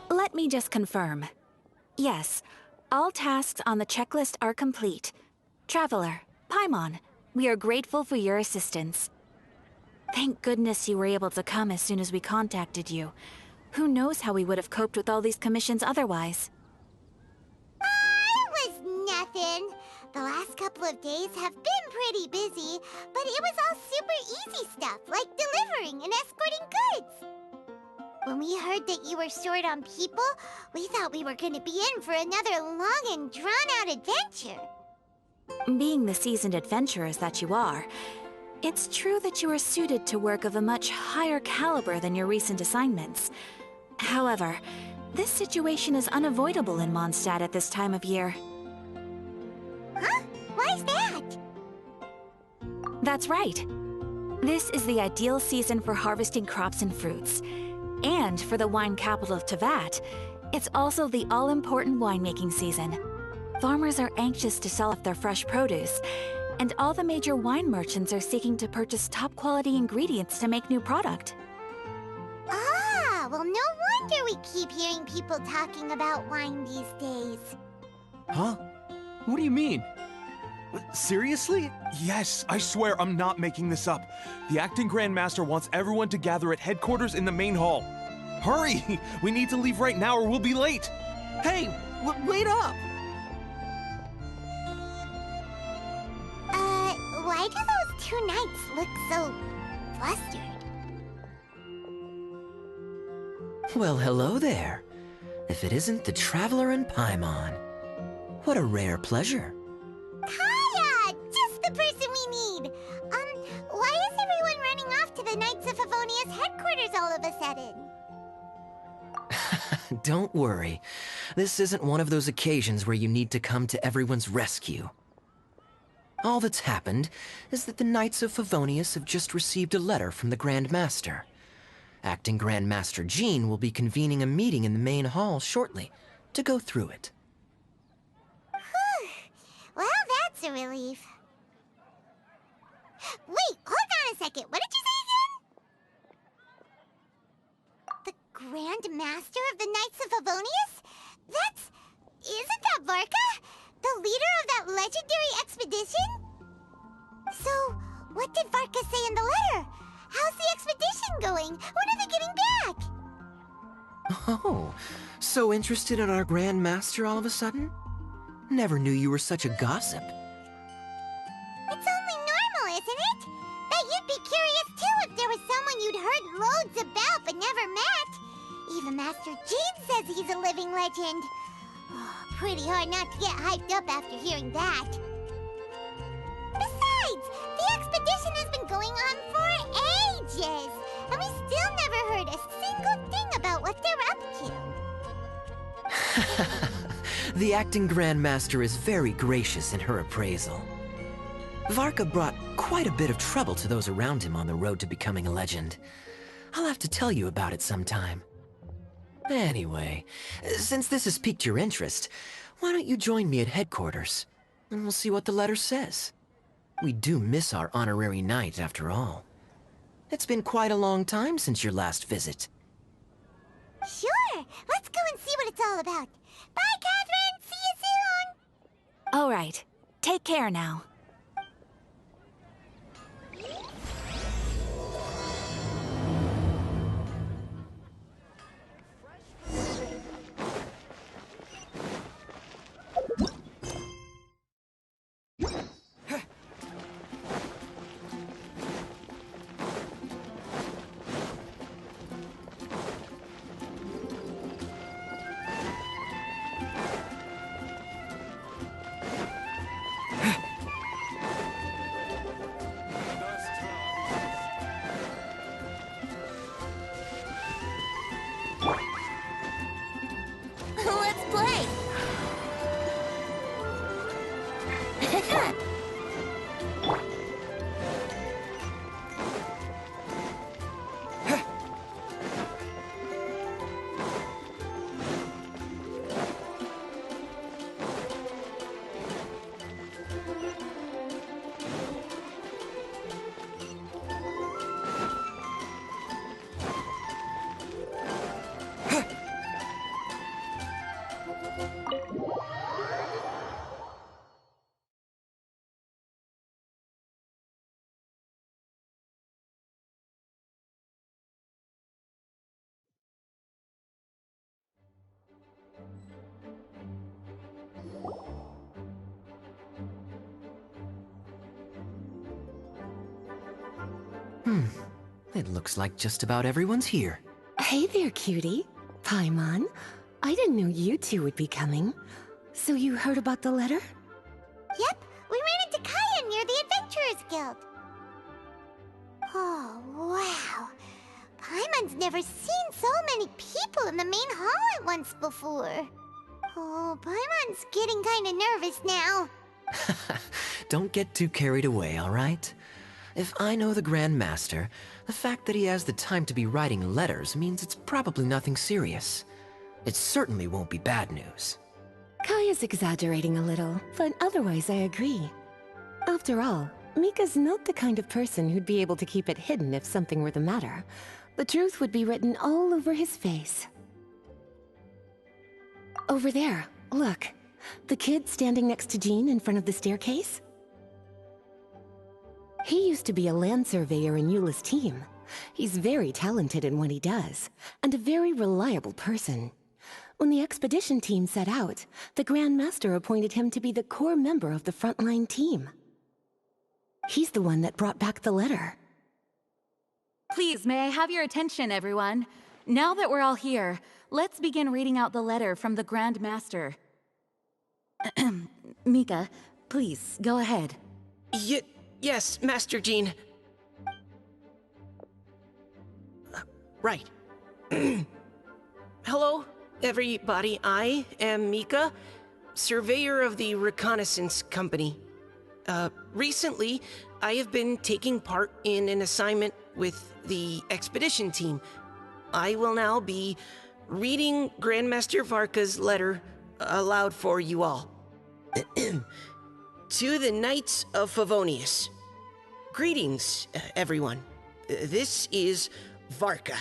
Let me just confirm. Yes, all tasks on the checklist are complete. Traveler, Paimon, we are grateful for your assistance. Thank goodness you were able to come as soon as we contacted you. Who knows how we would have coped with all these commissions otherwise? It was nothing. The last couple of days have been pretty busy, but it was all super easy stuff, like delivering and escorting goods. When we heard that you were short on people, we thought we were going to be in for another long and drawn-out adventure. Being the seasoned adventurers that you are, it's true that you are suited to work of a much higher caliber than your recent assignments. However, this situation is unavoidable in Mondstadt at this time of year. Huh? Why's that? That's right. This is the ideal season for harvesting crops and fruits. And for the wine capital of Teyvat, it's also the all-important winemaking season. Farmers are anxious to sell off their fresh produce, and all the major wine merchants are seeking to purchase top-quality ingredients to make new product. Ah, well, no wonder we keep hearing people talking about wine these days. Huh? What do you mean? Seriously? Yes, I swear I'm not making this up. The acting Grand Master wants everyone to gather at headquarters in the main hall. Hurry! We need to leave right now or we'll be late. Hey, wait up! Why do those two knights look so flustered? Well, hello there. If it isn't the Traveler and Paimon. What a rare pleasure. Kaya! Just the person we need! Why is everyone running off to the Knights of Favonia's headquarters all of a sudden? Don't worry. This isn't one of those occasions where you need to come to everyone's rescue. All that's happened is that the Knights of Favonius have just received a letter from the Grand Master. Acting Grand Master Jean will be convening a meeting in the main hall shortly to go through it. Whew. Well, that's a relief. Wait, hold on a second. What did you say again? The Grand Master of the Knights of Favonius? Isn't that Varka? The leader of that legendary expedition? So, what did Varka say in the letter? How's the expedition going? When are they getting back? Oh, so interested in our Grand Master all of a sudden? Never knew you were such a gossip. It's only normal, isn't it? Bet you'd be curious too if there was someone you'd heard loads about but never met. Even Master Jean says he's a living legend. Oh, pretty hard not to get hyped up after hearing that. Besides, the expedition has been going on for ages, and we still never heard a single thing about what they're up to. The acting Grand Master is very gracious in her appraisal. Varka brought quite a bit of trouble to those around him on the road to becoming a legend. I'll have to tell you about it sometime. Anyway, since this has piqued your interest, why don't you join me at headquarters, and we'll see what the letter says. We do miss our honorary knight, after all. It's been quite a long time since your last visit. Sure, let's go and see what it's all about. Bye, Catherine! See you soon! All right. Take care now. It looks like just about everyone's here. Hey there, cutie. Paimon. I didn't know you two would be coming. So you heard about the letter? Yep, we ran into Kaya near the Adventurers Guild. Oh, wow. Paimon's never seen so many people in the main hall at once before. Oh, Paimon's getting kinda nervous now. Don't get too carried away, all right? If I know the Grand Master, the fact that he has the time to be writing letters means it's probably nothing serious. It certainly won't be bad news. Kaya's exaggerating a little, but otherwise I agree. After all, Mika's not the kind of person who'd be able to keep it hidden if something were the matter. The truth would be written all over his face. Over there, look. The kid standing next to Jean in front of the staircase? He used to be a land surveyor in Eula's team. He's very talented in what he does, and a very reliable person. When the expedition team set out, the Grand Master appointed him to be the core member of the frontline team. He's the one that brought back the letter. Please, may I have your attention, everyone? Now that we're all here, let's begin reading out the letter from the Grand Master. Mika, please, go ahead. Yes, Master Jean. Right. Hello, everybody. I am Mika, surveyor of the Reconnaissance Company. Recently, I have been taking part in an assignment with the expedition team. I will now be reading Grandmaster Varka's letter aloud for you all. To the Knights of Favonius. Greetings, everyone. This is Varka.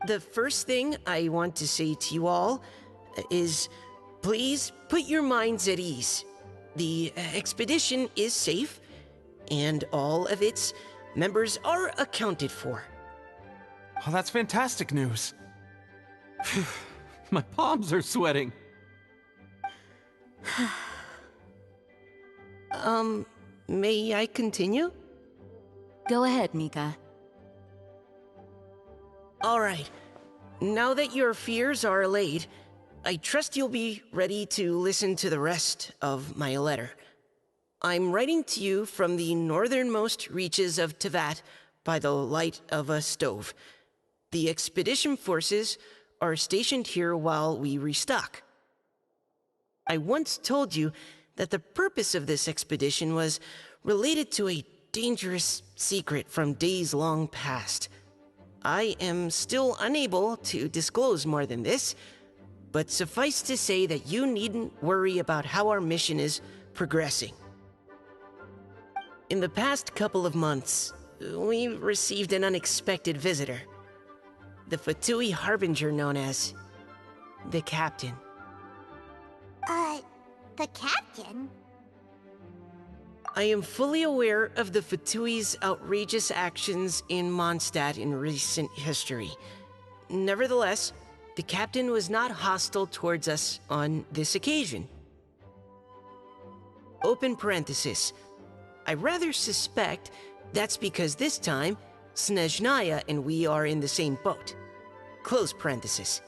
The first thing I want to say to you all is please put your minds at ease. The expedition is safe, and all of its members are accounted for. Oh, that's fantastic news. My palms are sweating. May I continue? Go ahead, Mika. All right. Now that your fears are allayed, I trust you'll be ready to listen to the rest of my letter. I'm writing to you from the northernmost reaches of Tevat by the light of a stove. The expedition forces are stationed here while we restock. I once told you that the purpose of this expedition was related to a dangerous secret from days long past. I am still unable to disclose more than this, but suffice to say that you needn't worry about how our mission is progressing. In the past couple of months, we received an unexpected visitor. The Fatui Harbinger known as the Captain. The Captain? I am fully aware of the Fatui's outrageous actions in Mondstadt in recent history. Nevertheless, the Captain was not hostile towards us on this occasion. Open parenthesis. I rather suspect that's because this time, Snezhnaya and we are in the same boat. Close parenthesis.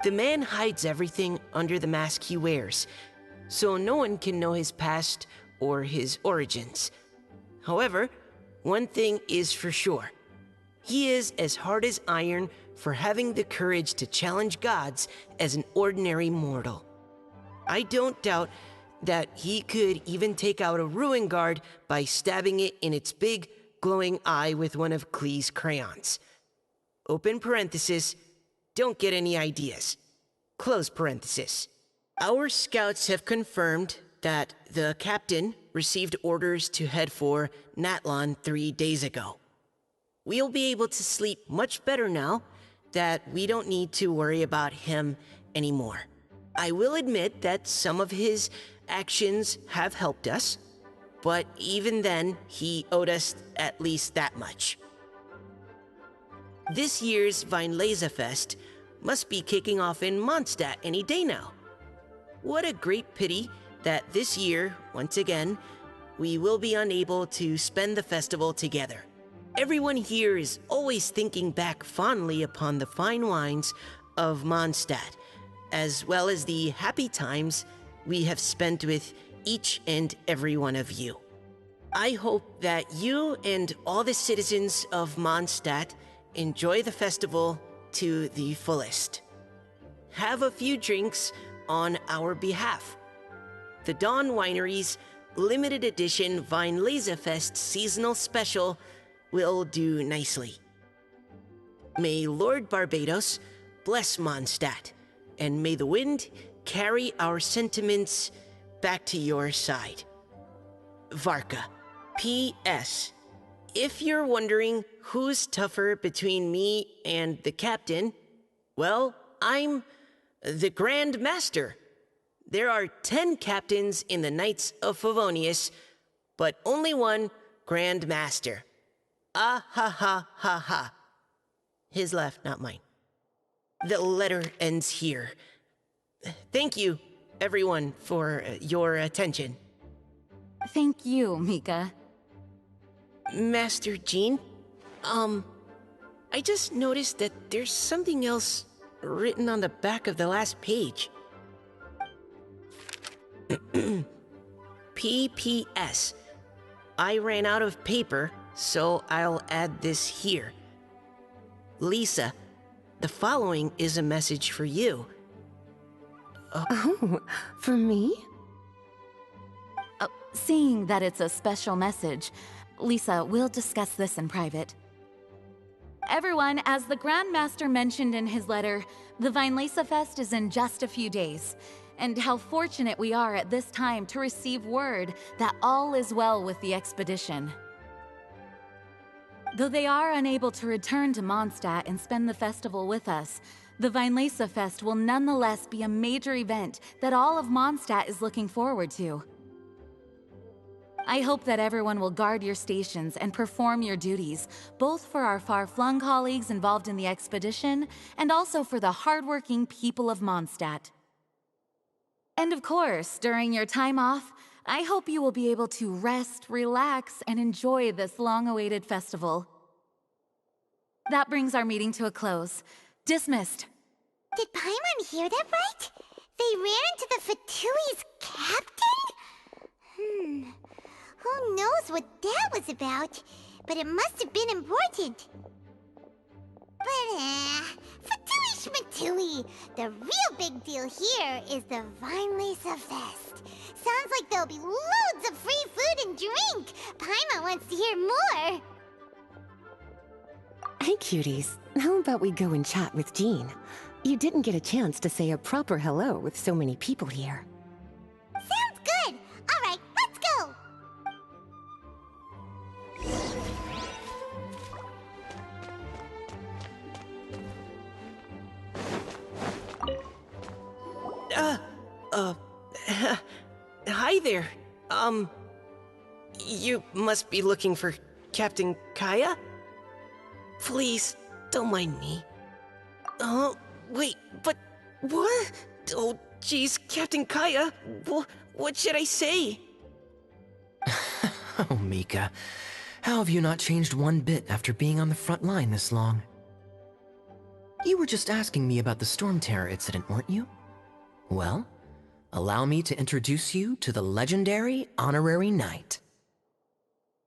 The man hides everything under the mask he wears, so no one can know his past or his origins. However, one thing is for sure. He is as hard as iron for having the courage to challenge gods as an ordinary mortal. I don't doubt that he could even take out a ruin guard by stabbing it in its big, glowing eye with one of Klee's crayons. Open parenthesis, don't get any ideas. Close parenthesis. Our scouts have confirmed that the Captain received orders to head for Natlan 3 days ago. We'll be able to sleep much better now that we don't need to worry about him anymore. I will admit that some of his actions have helped us, but even then, he owed us at least that much. This year's Weinlesefest must be kicking off in Mondstadt any day now. What a great pity that this year, once again, we will be unable to spend the festival together. everyone here is always thinking back fondly upon the fine wines of Mondstadt, as well as the happy times we have spent with each and every one of you. I hope that you and all the citizens of Mondstadt enjoy the festival to the fullest. Have a few drinks on our behalf. The Dawn Winery's limited edition Weinlesefest seasonal special will do nicely. May Lord Barbados bless Mondstadt, and may the wind carry our sentiments back to your side. Varka. P.S. If you're wondering who's tougher between me and the captain, well, I'm the Grand Master. There are 10 captains in the Knights of Favonius, but only one Grand Master. Ah ha ha ha ha. His laugh, not mine. The letter ends here. Thank you, everyone, for your attention. Thank you, Mika. Master Jean, I just noticed that there's something else written on the back of the last page. P.P.S. I ran out of paper, so I'll add this here. Lisa, the following is a message for you. Oh, for me? Seeing that it's a special message, Lisa, we'll discuss this in private. Everyone, as the Grand Master mentioned in his letter, the Weinlesefest is in just a few days. And how fortunate we are at this time to receive word that all is well with the expedition. Though they are unable to return to Mondstadt and spend the festival with us, the Weinlesefest will nonetheless be a major event that all of Mondstadt is looking forward to. I hope that everyone will guard your stations and perform your duties, both for our far-flung colleagues involved in the expedition and also for the hardworking people of Mondstadt. And of course, during your time off, I hope you will be able to rest, relax, and enjoy this long-awaited festival. That brings our meeting to a close. Dismissed. Did Paimon hear that right? They ran into the Fatui's captain? Who knows what that was about? But it must have been important. But, Fatui Schmatui, the real big deal here is the Weinlesefest. Sounds like there'll be loads of free food and drink. Paimon wants to hear more. Hey, cuties. How about we go and chat with Jean? You didn't get a chance to say a proper hello with so many people here. Sounds good. All right, let's go. Hi there. You must be looking for Captain Kaya? Please, don't mind me. Wait, but what? Oh, jeez, Captain Kaya, what should I say? Oh, Mika. How have you not changed one bit after being on the front line this long? You were just asking me about the Storm Terror incident, weren't you? Well, allow me to introduce you to the legendary Honorary Knight.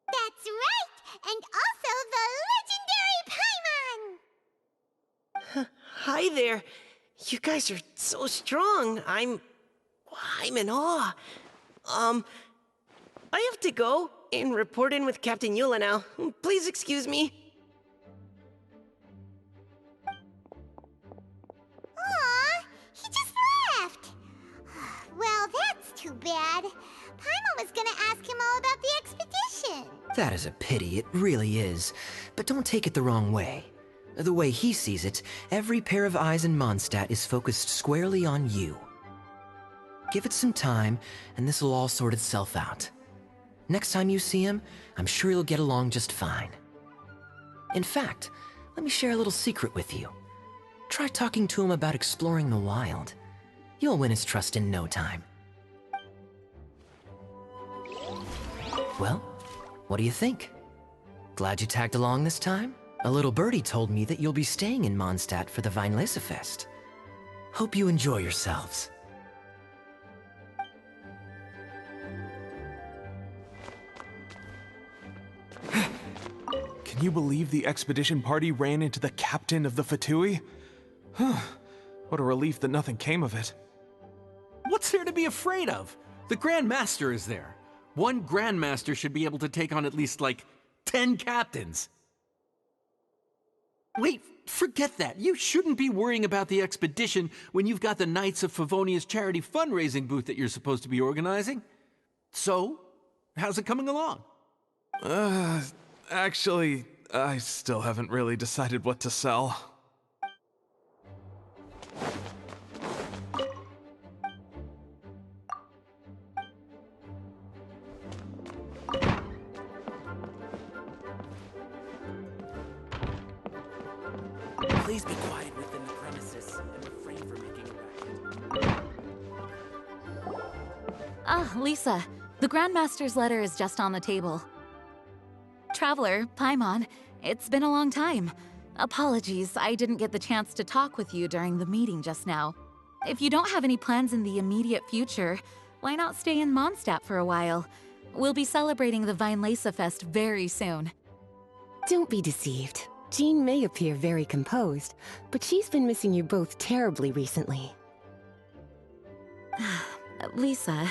That's right, and also the legendary Paimon! Hi there. You guys are so strong. I'm in awe. I have to go and report in with Captain Eula now. Please excuse me. Aw, he just left. Well, that's too bad. Paimon was gonna ask him all about the expedition. That is a pity, it really is. But don't take it the wrong way. The way he sees it, every pair of eyes in Mondstadt is focused squarely on you. Give it some time, and this will all sort itself out. Next time you see him, I'm sure you'll get along just fine. In fact, let me share a little secret with you. Try talking to him about exploring the wild. You'll win his trust in no time. Well, what do you think? Glad you tagged along this time. A little birdie told me that you'll be staying in Mondstadt for the Weinlesefest. Hope you enjoy yourselves. Can you believe the expedition party ran into the captain of the Fatui? What a relief that nothing came of it. What's there to be afraid of? The Grand Master is there. One Grand Master should be able to take on at least, like, 10 captains. Wait, forget that. You shouldn't be worrying about the expedition when you've got the Knights of Favonia's charity fundraising booth that you're supposed to be organizing. So, how's it coming along? Actually, I still haven't really decided what to sell. Please be quiet within the premises and refrain from making a racket. Ah, Lisa, the Grandmaster's letter is just on the table. Traveler, Paimon, it's been a long time. Apologies, I didn't get the chance to talk with you during the meeting just now. If you don't have any plans in the immediate future, why not stay in Mondstadt for a while? We'll be celebrating the Weinlesefest very soon. Don't be deceived. Jean may appear very composed, but she's been missing you both terribly recently. Lisa...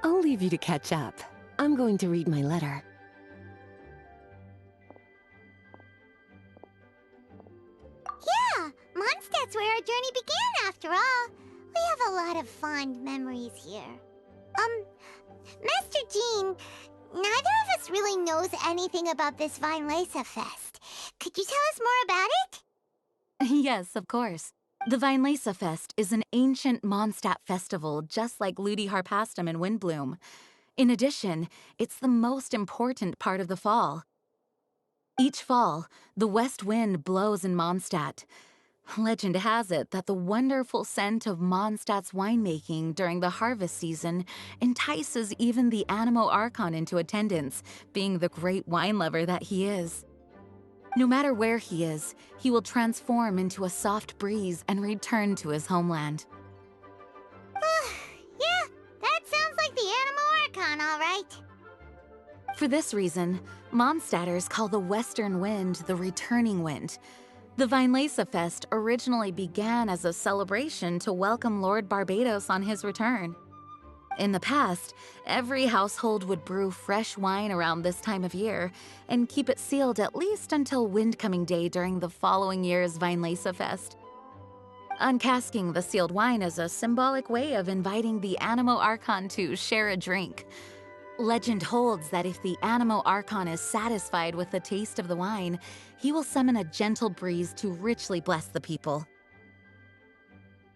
I'll leave you to catch up. I'm going to read my letter. Yeah, Mondstadt's where our journey began after all. We have a lot of fond memories here. Master Jean, neither of us really knows anything about this Weinlesefest. Could you tell us more about it? Yes, of course. The Weinlesefest is an ancient Mondstadt festival just like Ludi Harpastum and Windbloom. In addition, it's the most important part of the fall. Each fall, the west wind blows in Mondstadt. Legend has it that the wonderful scent of Mondstadt's winemaking during the harvest season entices even the Animo Archon into attendance, being the great wine lover that he is. No matter where he is, he will transform into a soft breeze and return to his homeland. Yeah, that sounds like the Animo Archon, all right. For this reason, Mondstadters call the western wind the returning wind. The Weinlesefest originally began as a celebration to welcome Lord Barbados on his return. In the past, every household would brew fresh wine around this time of year and keep it sealed at least until Windcoming Day during the following year's Weinlesefest. Uncasking the sealed wine is a symbolic way of inviting the Animo Archon to share a drink. Legend holds that if the Animo Archon is satisfied with the taste of the wine, he will summon a gentle breeze to richly bless the people.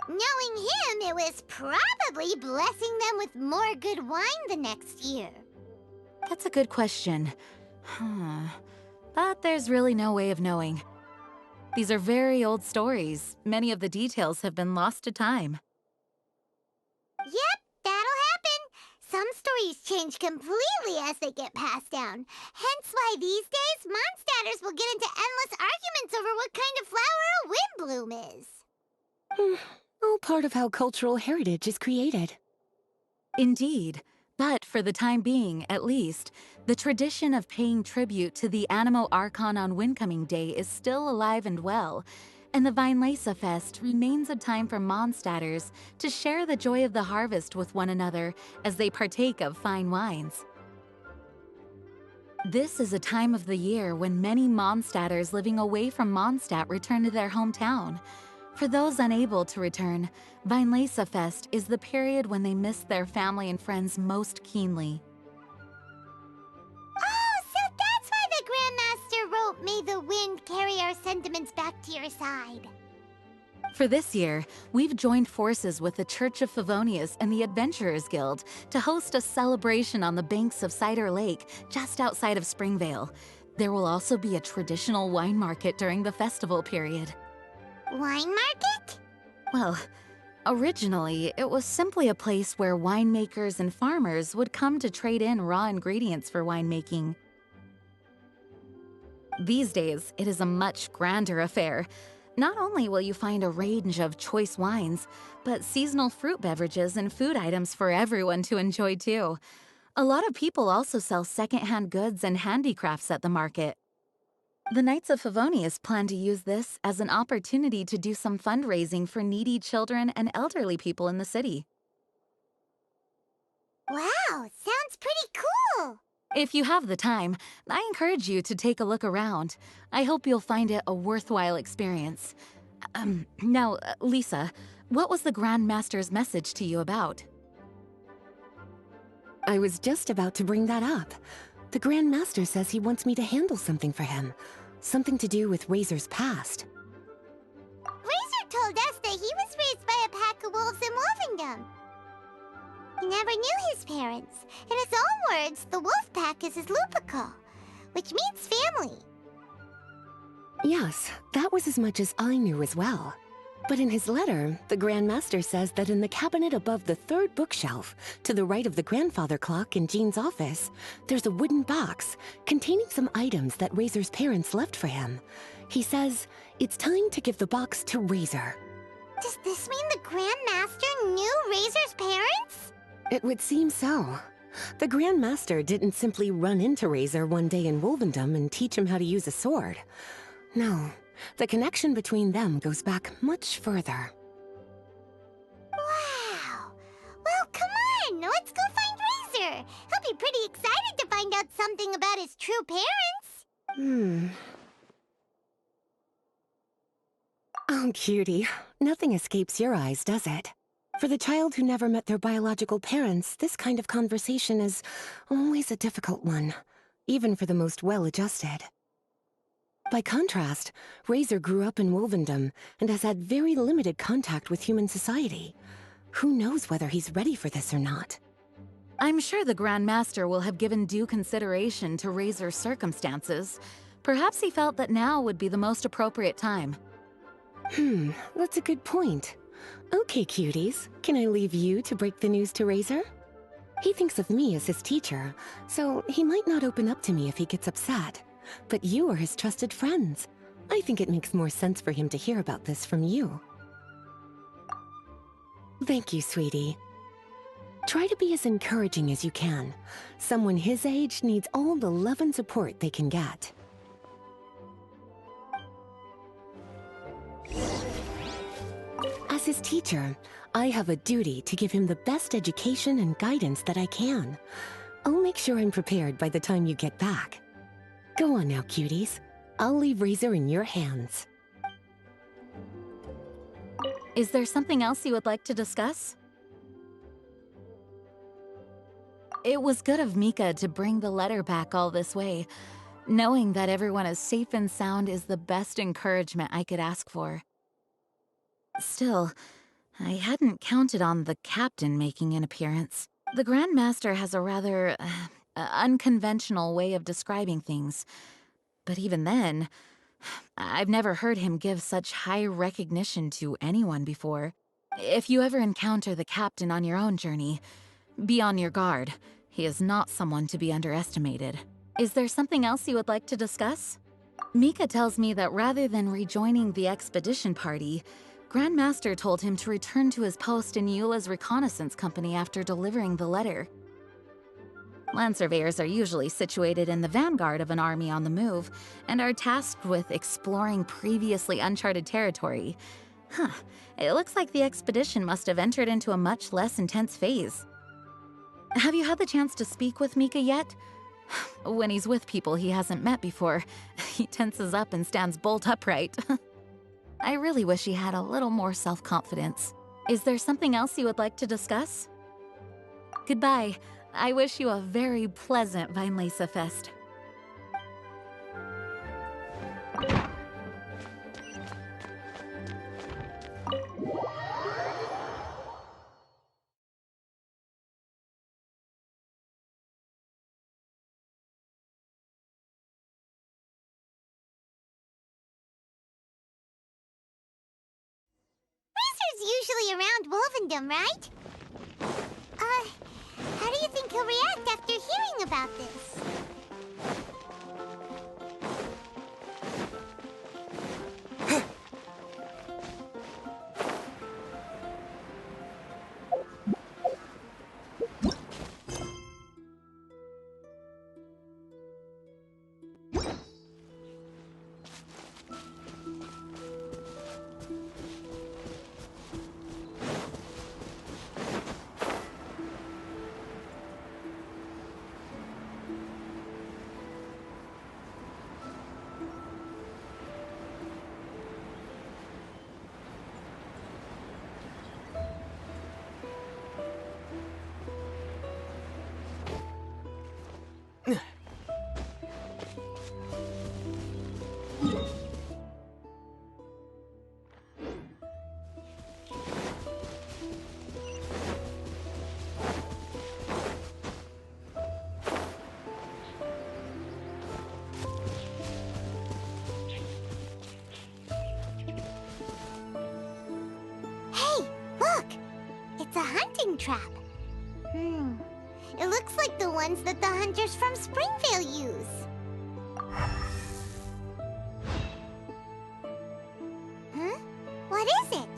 Knowing him, it was probably blessing them with more good wine the next year. That's a good question. But there's really no way of knowing. These are very old stories. Many of the details have been lost to time. Yep, that'll happen. Some stories change completely as they get passed down. Hence why these days, Mondstadters will get into endless arguments over what kind of flower a windbloom is. All part of how cultural heritage is created. Indeed. But for the time being, at least, the tradition of paying tribute to the Animo Archon on Windcoming Day is still alive and well, and the Weinlesefest remains a time for Mondstadters to share the joy of the harvest with one another as they partake of fine wines. This is a time of the year when many Mondstadters living away from Mondstadt return to their hometown. For those unable to return, Weinlesefest is the period when they miss their family and friends most keenly. Oh, so that's why the Grandmaster wrote, "May the wind carry our sentiments back to your side." For this year, we've joined forces with the Church of Favonius and the Adventurers Guild to host a celebration on the banks of Cider Lake, just outside of Springvale. There will also be a traditional wine market during the festival period. Wine market? Well, originally, it was simply a place where winemakers and farmers would come to trade in raw ingredients for winemaking. These days, it is a much grander affair. Not only will you find a range of choice wines, but seasonal fruit beverages and food items for everyone to enjoy too. A lot of people also sell secondhand goods and handicrafts at the market. The Knights of Favonius plan to use this as an opportunity to do some fundraising for needy children and elderly people in the city. Wow, sounds pretty cool! If you have the time, I encourage you to take a look around. I hope you'll find it a worthwhile experience. Now, Lisa, what was the Grand Master's message to you about? I was just about to bring that up. The Grand Master says he wants me to handle something for him. Something to do with Razor's past. Razor told us that he was raised by a pack of wolves in Wolvendom. He never knew his parents. In his own words, the wolf pack is his lupical, which means family. Yes, that was as much as I knew as well. But in his letter, the Grand Master says that in the cabinet above the third bookshelf, to the right of the grandfather clock in Jean's office, there's a wooden box containing some items that Razor's parents left for him. He says it's time to give the box to Razor. Does this mean the Grand Master knew Razor's parents? It would seem so. The Grand Master didn't simply run into Razor one day in Wolvendom and teach him how to use a sword. No, the connection between them goes back much further. Wow! Well, come on! Let's go find Razor! He'll be pretty excited to find out something about his true parents! Oh, cutie. Nothing escapes your eyes, does it? For the child who never met their biological parents, this kind of conversation is always a difficult one, even for the most well-adjusted. By contrast, Razor grew up in Wolvendom and has had very limited contact with human society. Who knows whether he's ready for this or not? I'm sure the Grand Master will have given due consideration to Razor's circumstances. Perhaps he felt that now would be the most appropriate time. That's a good point. Okay, cuties, can I leave you to break the news to Razor? He thinks of me as his teacher, so he might not open up to me if he gets upset. But you are his trusted friends. I think it makes more sense for him to hear about this from you. Thank you, sweetie. Try to be as encouraging as you can. Someone his age needs all the love and support they can get. As his teacher, I have a duty to give him the best education and guidance that I can. I'll make sure I'm prepared by the time you get back. Go on now, cuties. I'll leave Razor in your hands. Is there something else you would like to discuss? It was good of Mika to bring the letter back all this way. Knowing that everyone is safe and sound is the best encouragement I could ask for. Still, I hadn't counted on the captain making an appearance. The Grand Master has a rather unconventional way of describing things. But even then, I've never heard him give such high recognition to anyone before. If you ever encounter the captain on your own journey, be on your guard. He is not someone to be underestimated. Is there something else you would like to discuss? Mika tells me that rather than rejoining the expedition party, Grand Master told him to return to his post in Eula's reconnaissance company after delivering the letter. Land surveyors are usually situated in the vanguard of an army on the move, and are tasked with exploring previously uncharted territory. It looks like the expedition must have entered into a much less intense phase. Have you had the chance to speak with Mika yet? When he's with people he hasn't met before, he tenses up and stands bolt upright. I really wish he had a little more self-confidence. Is there something else you would like to discuss? Goodbye. I wish you a very pleasant Weinlese Fest. Usually around Wolvendom, right? How do you think he'll react after hearing about this? trap. It looks like the ones that the hunters from Springvale use. Huh? What is it?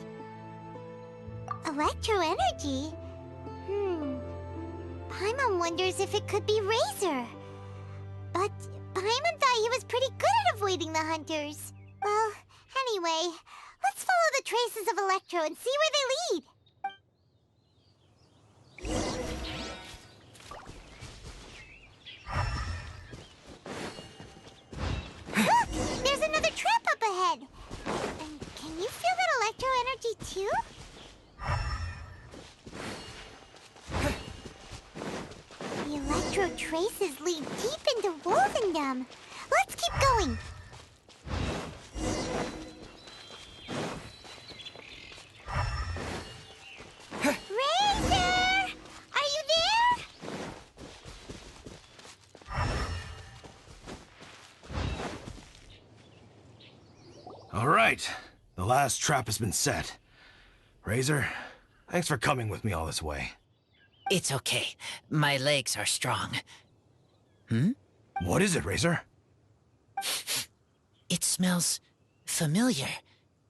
Electro energy? Paimon wonders if it could be Razor. But Paimon thought he was pretty good at avoiding the hunters. Well, anyway, let's follow the traces of Electro and see where they lead. Look! There's another trap up ahead! And can you feel that electro energy too? The electro traces lead deep into Wolvendom. Let's keep going! Razor! Are you there? All right, the last trap has been set. Razor, thanks for coming with me all this way. It's okay. My legs are strong. What is it, Razor? It smells familiar.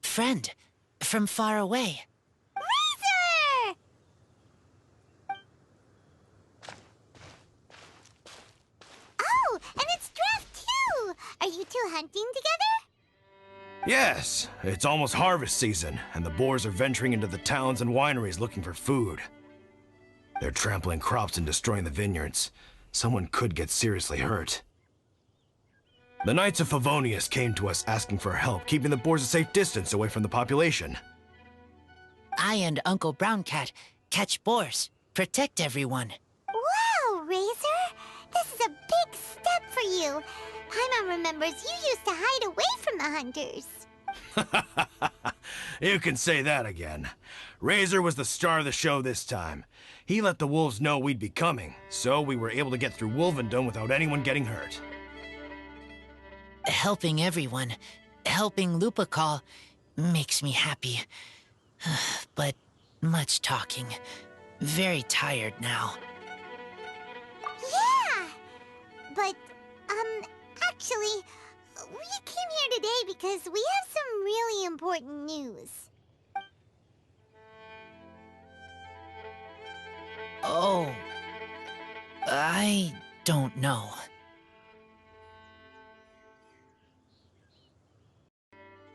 Friend, from far away. Razor! Oh, and it's Draft too! Are you two hunting together? Yes, it's almost harvest season, and the boars are venturing into the towns and wineries looking for food. They're trampling crops and destroying the vineyards. Someone could get seriously hurt. The Knights of Favonius came to us asking for help, keeping the boars a safe distance away from the population. I and Uncle Brown Cat catch boars, protect everyone. Wow, Razor! This is a big step for you. Paimon remembers you used to hide away from the hunters. You can say that again. Razor was the star of the show this time. He let the wolves know we'd be coming, so we were able to get through Wolvendom without anyone getting hurt. Helping everyone, helping Lupical, makes me happy. But much talking. Very tired now. Yeah! But, actually, we came here today because we have some really important news. Oh, I don't know.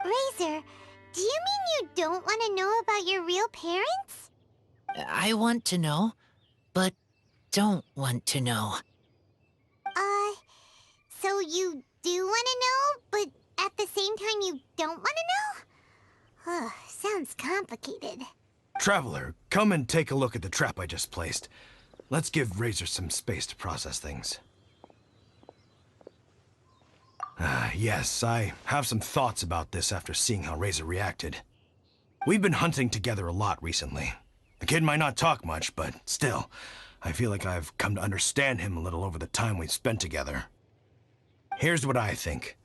Razor, do you mean you don't want to know about your real parents? I want to know, but don't want to know. So you do want to know, but at the same time you don't want to know? Sounds complicated. Traveler, come and take a look at the trap I just placed. Let's give Razor some space to process things. Yes, I have some thoughts about this after seeing how Razor reacted. We've been hunting together a lot recently. The kid might not talk much, but still, I feel like I've come to understand him a little over the time we've spent together. Here's what I think.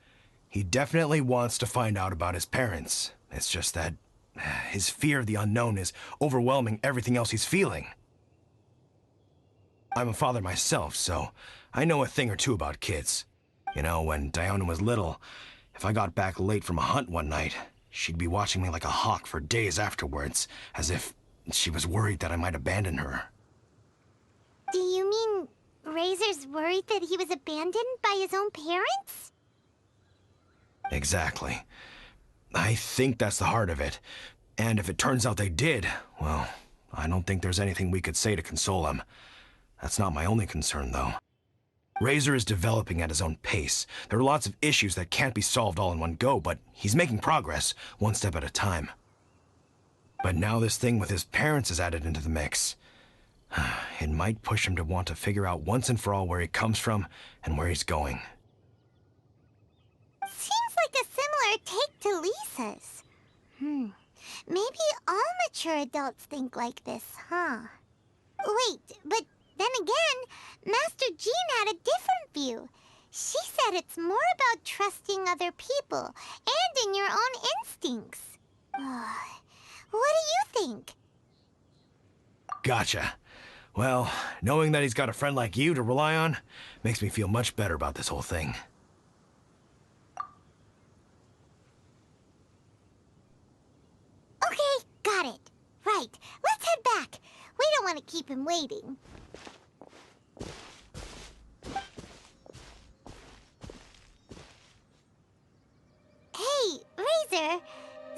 He definitely wants to find out about his parents. It's just that his fear of the unknown is overwhelming everything else he's feeling. I'm a father myself, so I know a thing or two about kids. You know, when Diana was little, if I got back late from a hunt one night, she'd be watching me like a hawk for days afterwards, as if she was worried that I might abandon her. Do you mean Razor's worried that he was abandoned by his own parents? Exactly. I think that's the heart of it. And if it turns out they did, well, I don't think there's anything we could say to console him. That's not my only concern, though. Razor is developing at his own pace. There are lots of issues that can't be solved all in one go, but he's making progress, one step at a time. But now this thing with his parents is added into the mix. It might push him to want to figure out once and for all where he comes from and where he's going. Seems like a similar take to Lisa's. Maybe all mature adults think like this, huh? Wait, but then again, Master Jean had a different view. She said it's more about trusting other people and in your own instincts. What do you think? Gotcha. Well, knowing that he's got a friend like you to rely on makes me feel much better about this whole thing. Okay, got it. Right, let's head back. We don't want to keep him waiting. Hey, Razor.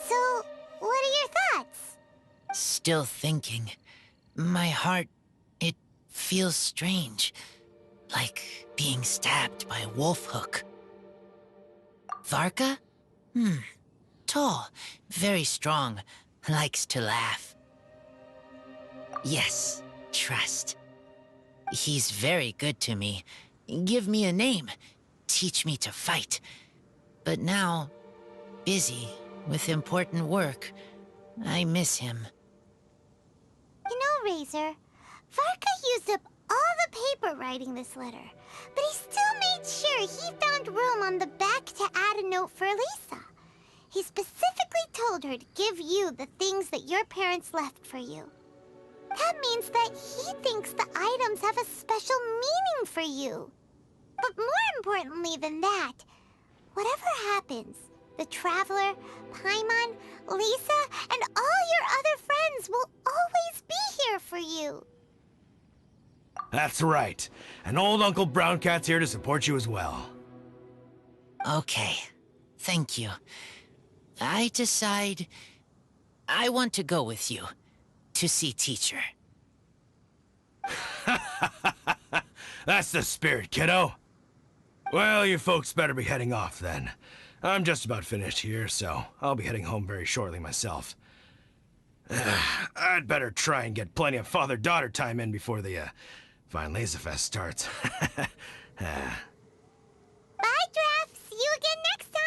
So, what are your thoughts? Still thinking. My heart, it feels strange. Like being stabbed by a wolf hook. Varka? Tall, very strong, likes to laugh. Yes, trust. He's very good to me. Give me a name, teach me to fight. But now, busy with important work, I miss him. You know, Razor, Varka used up all the paper writing this letter, but he still made sure he found room on the back to add a note for Lisa. He specifically told her to give you the things that your parents left for you. That means that he thinks the items have a special meaning for you. But more importantly than that, whatever happens, the Traveler, Paimon, Lisa, and all your other friends will always be here for you. That's right. And old Uncle Brown Cat's here to support you as well. Okay, thank you. I decide I want to go with you to see teacher. That's the spirit, kiddo. Well, you folks better be heading off then. I'm just about finished here, so I'll be heading home very shortly myself. I'd better try and get plenty of father-daughter time in before the Fine Laser Fest starts. Bye, Draf. See you again next time.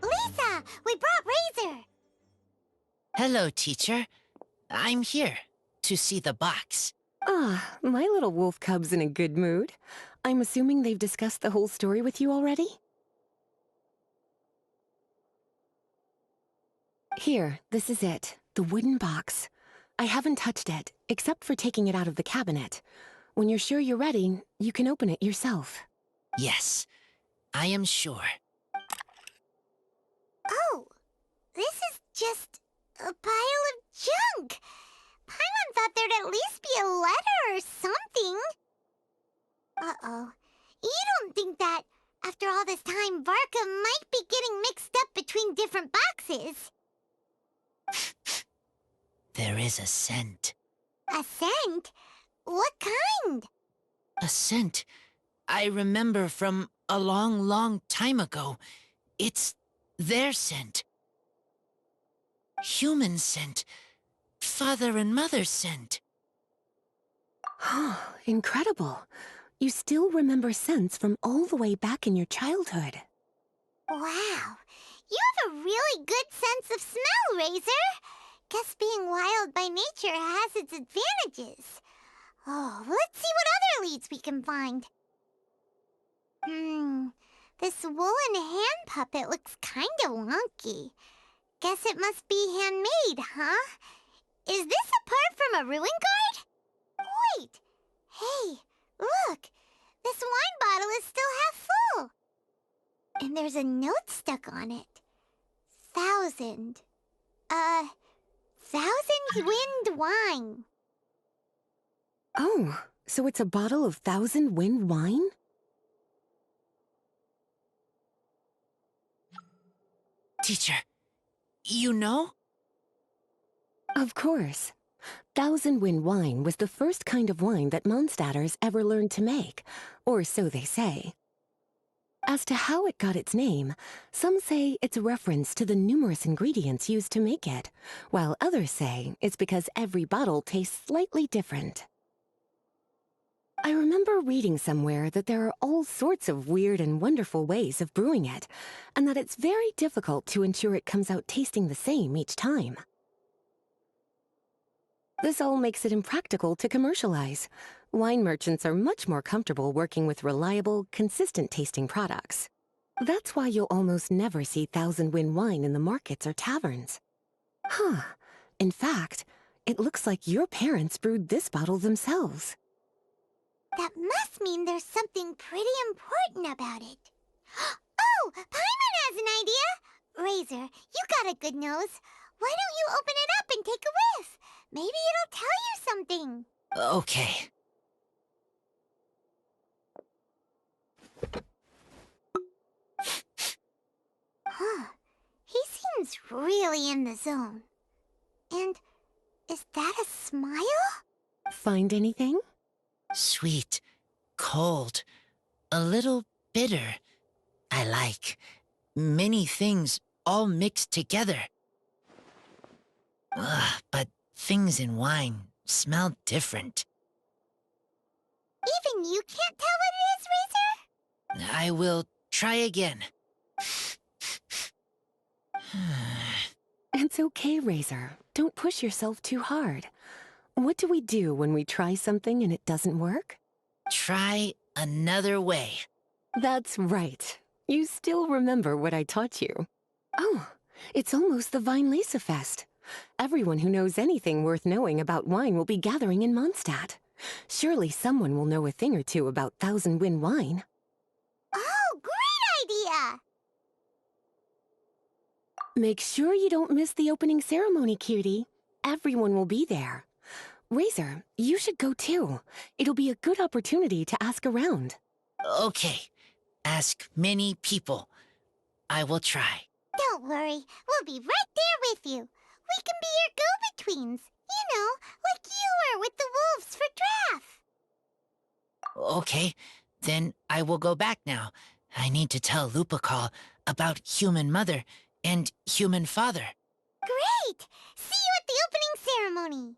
Lisa, we brought Razor. Hello, teacher. I'm here to see the box. Ah, my little wolf cub's in a good mood. I'm assuming they've discussed the whole story with you already? Here, this is it. The wooden box. I haven't touched it, except for taking it out of the cabinet. When you're sure you're ready, you can open it yourself. Yes, I am sure. Oh, this is just a pile of junk. Paimon thought there'd at least be a letter or something. Uh-oh. You don't think that, after all this time, Varka might be getting mixed up between different boxes? There is a scent. A scent? What kind? A scent I remember from a long, long time ago. It's their scent. Human scent. Father and mother scent. Incredible. You still remember scents from all the way back in your childhood. Wow. You have a really good sense of smell, Razor. Guess being wild by nature has its advantages. Oh, let's see what other leads we can find. This woolen hand puppet looks kinda wonky. Guess it must be handmade, huh? Is this a part from a ruin guard? Wait! Hey, look! This wine bottle is still half full! And there's a note stuck on it. 1,000. 1,000 wind wine. Oh, so it's a bottle of 1,000 wind wine? Teacher, You know? Of course. Thousand Wind wine was the first kind of wine that Mondstadters ever learned to make, or so they say. As to how it got its name, some say it's a reference to the numerous ingredients used to make it, while others say it's because every bottle tastes slightly different. I remember reading somewhere that there are all sorts of weird and wonderful ways of brewing it, and that it's very difficult to ensure it comes out tasting the same each time. This all makes it impractical to commercialize. Wine merchants are much more comfortable working with reliable, consistent-tasting products. That's why you'll almost never see Thousand Wind wine in the markets or taverns. Huh. In fact, it looks like your parents brewed this bottle themselves. That must mean there's something pretty important about it. Oh, Paimon has an idea! Razor, you got a good nose. Why don't you open it up and take a whiff? Maybe it'll tell you something. Okay. Huh. He seems really in the zone. And is that a smile? Find anything? Sweet, cold, a little bitter. I like. Many things all mixed together. But things in wine smell different. Even you can't tell what it is, Razor? I will try again. It's okay, Razor. Don't push yourself too hard. What do we do when we try something and it doesn't work? Try another way. That's right. You still remember what I taught you. Oh, it's almost the Vine Fest. Everyone who knows anything worth knowing about wine will be gathering in Mondstadt. Surely someone will know a thing or two about Thousand Wind wine. Oh, great idea! Make sure you don't miss the opening ceremony, cutie. Everyone will be there. Razor, you should go too. It'll be a good opportunity to ask around. Okay. Ask many people. I will try. Don't worry, we'll be right there with you. We can be your go-betweens. You know, like you were with the wolves for Draff. Okay. Then I will go back now. I need to tell Lupacall about Human Mother and Human Father. Great! See you at the opening ceremony.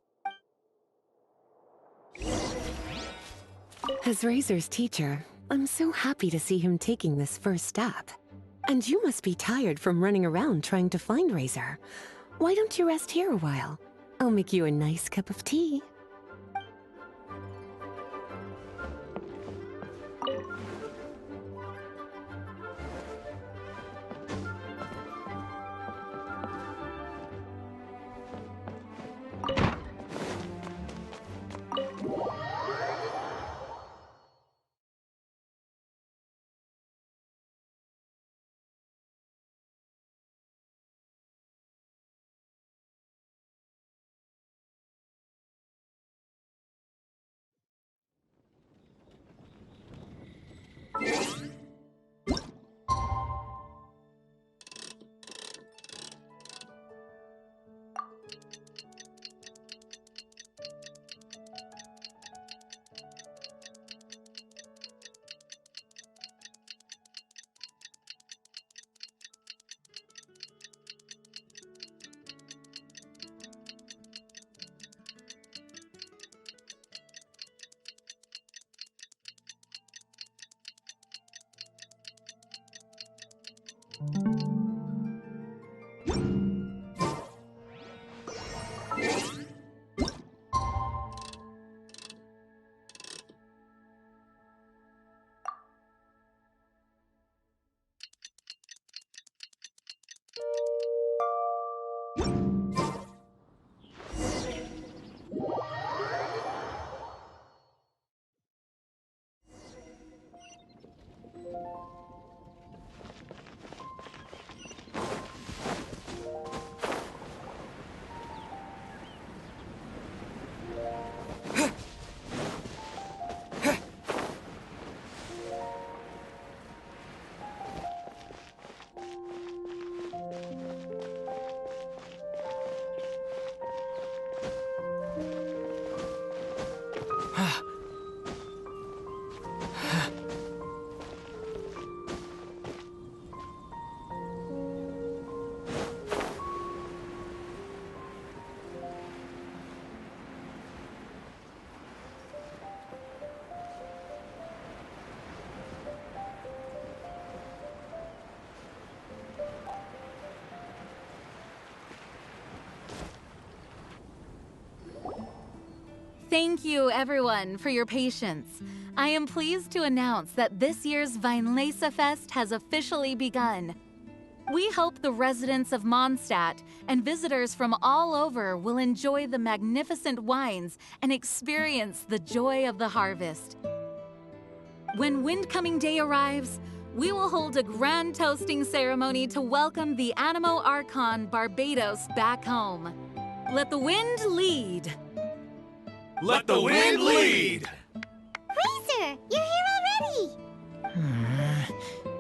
As Razor's teacher, I'm so happy to see him taking this first step. And you must be tired from running around trying to find Razor. Why don't you rest here a while? I'll make you a nice cup of tea. Thank you, everyone, for your patience. I am pleased to announce that this year's Weinlese Fest has officially begun. We hope the residents of Mondstadt and visitors from all over will enjoy the magnificent wines and experience the joy of the harvest. When Windcoming Day arrives, we will hold a grand toasting ceremony to welcome the Animo Archon Barbados back home. Let the wind lead. Let the wind lead! Razor, you're here already!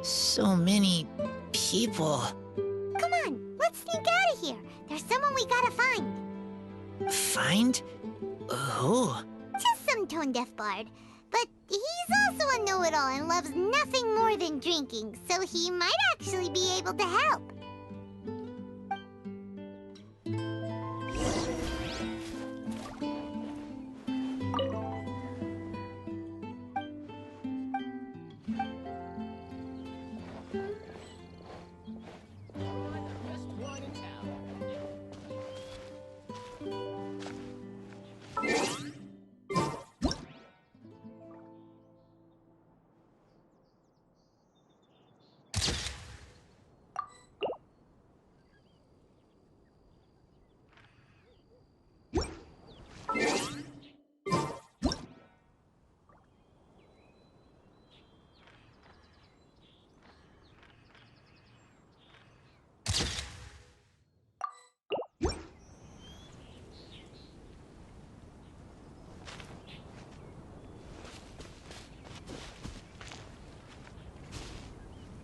So many people. Come on, let's sneak out of here. There's someone we gotta find. Find? Who? Just some tone-deaf bard. But he's also a know-it-all and loves nothing more than drinking, so he might actually be able to help.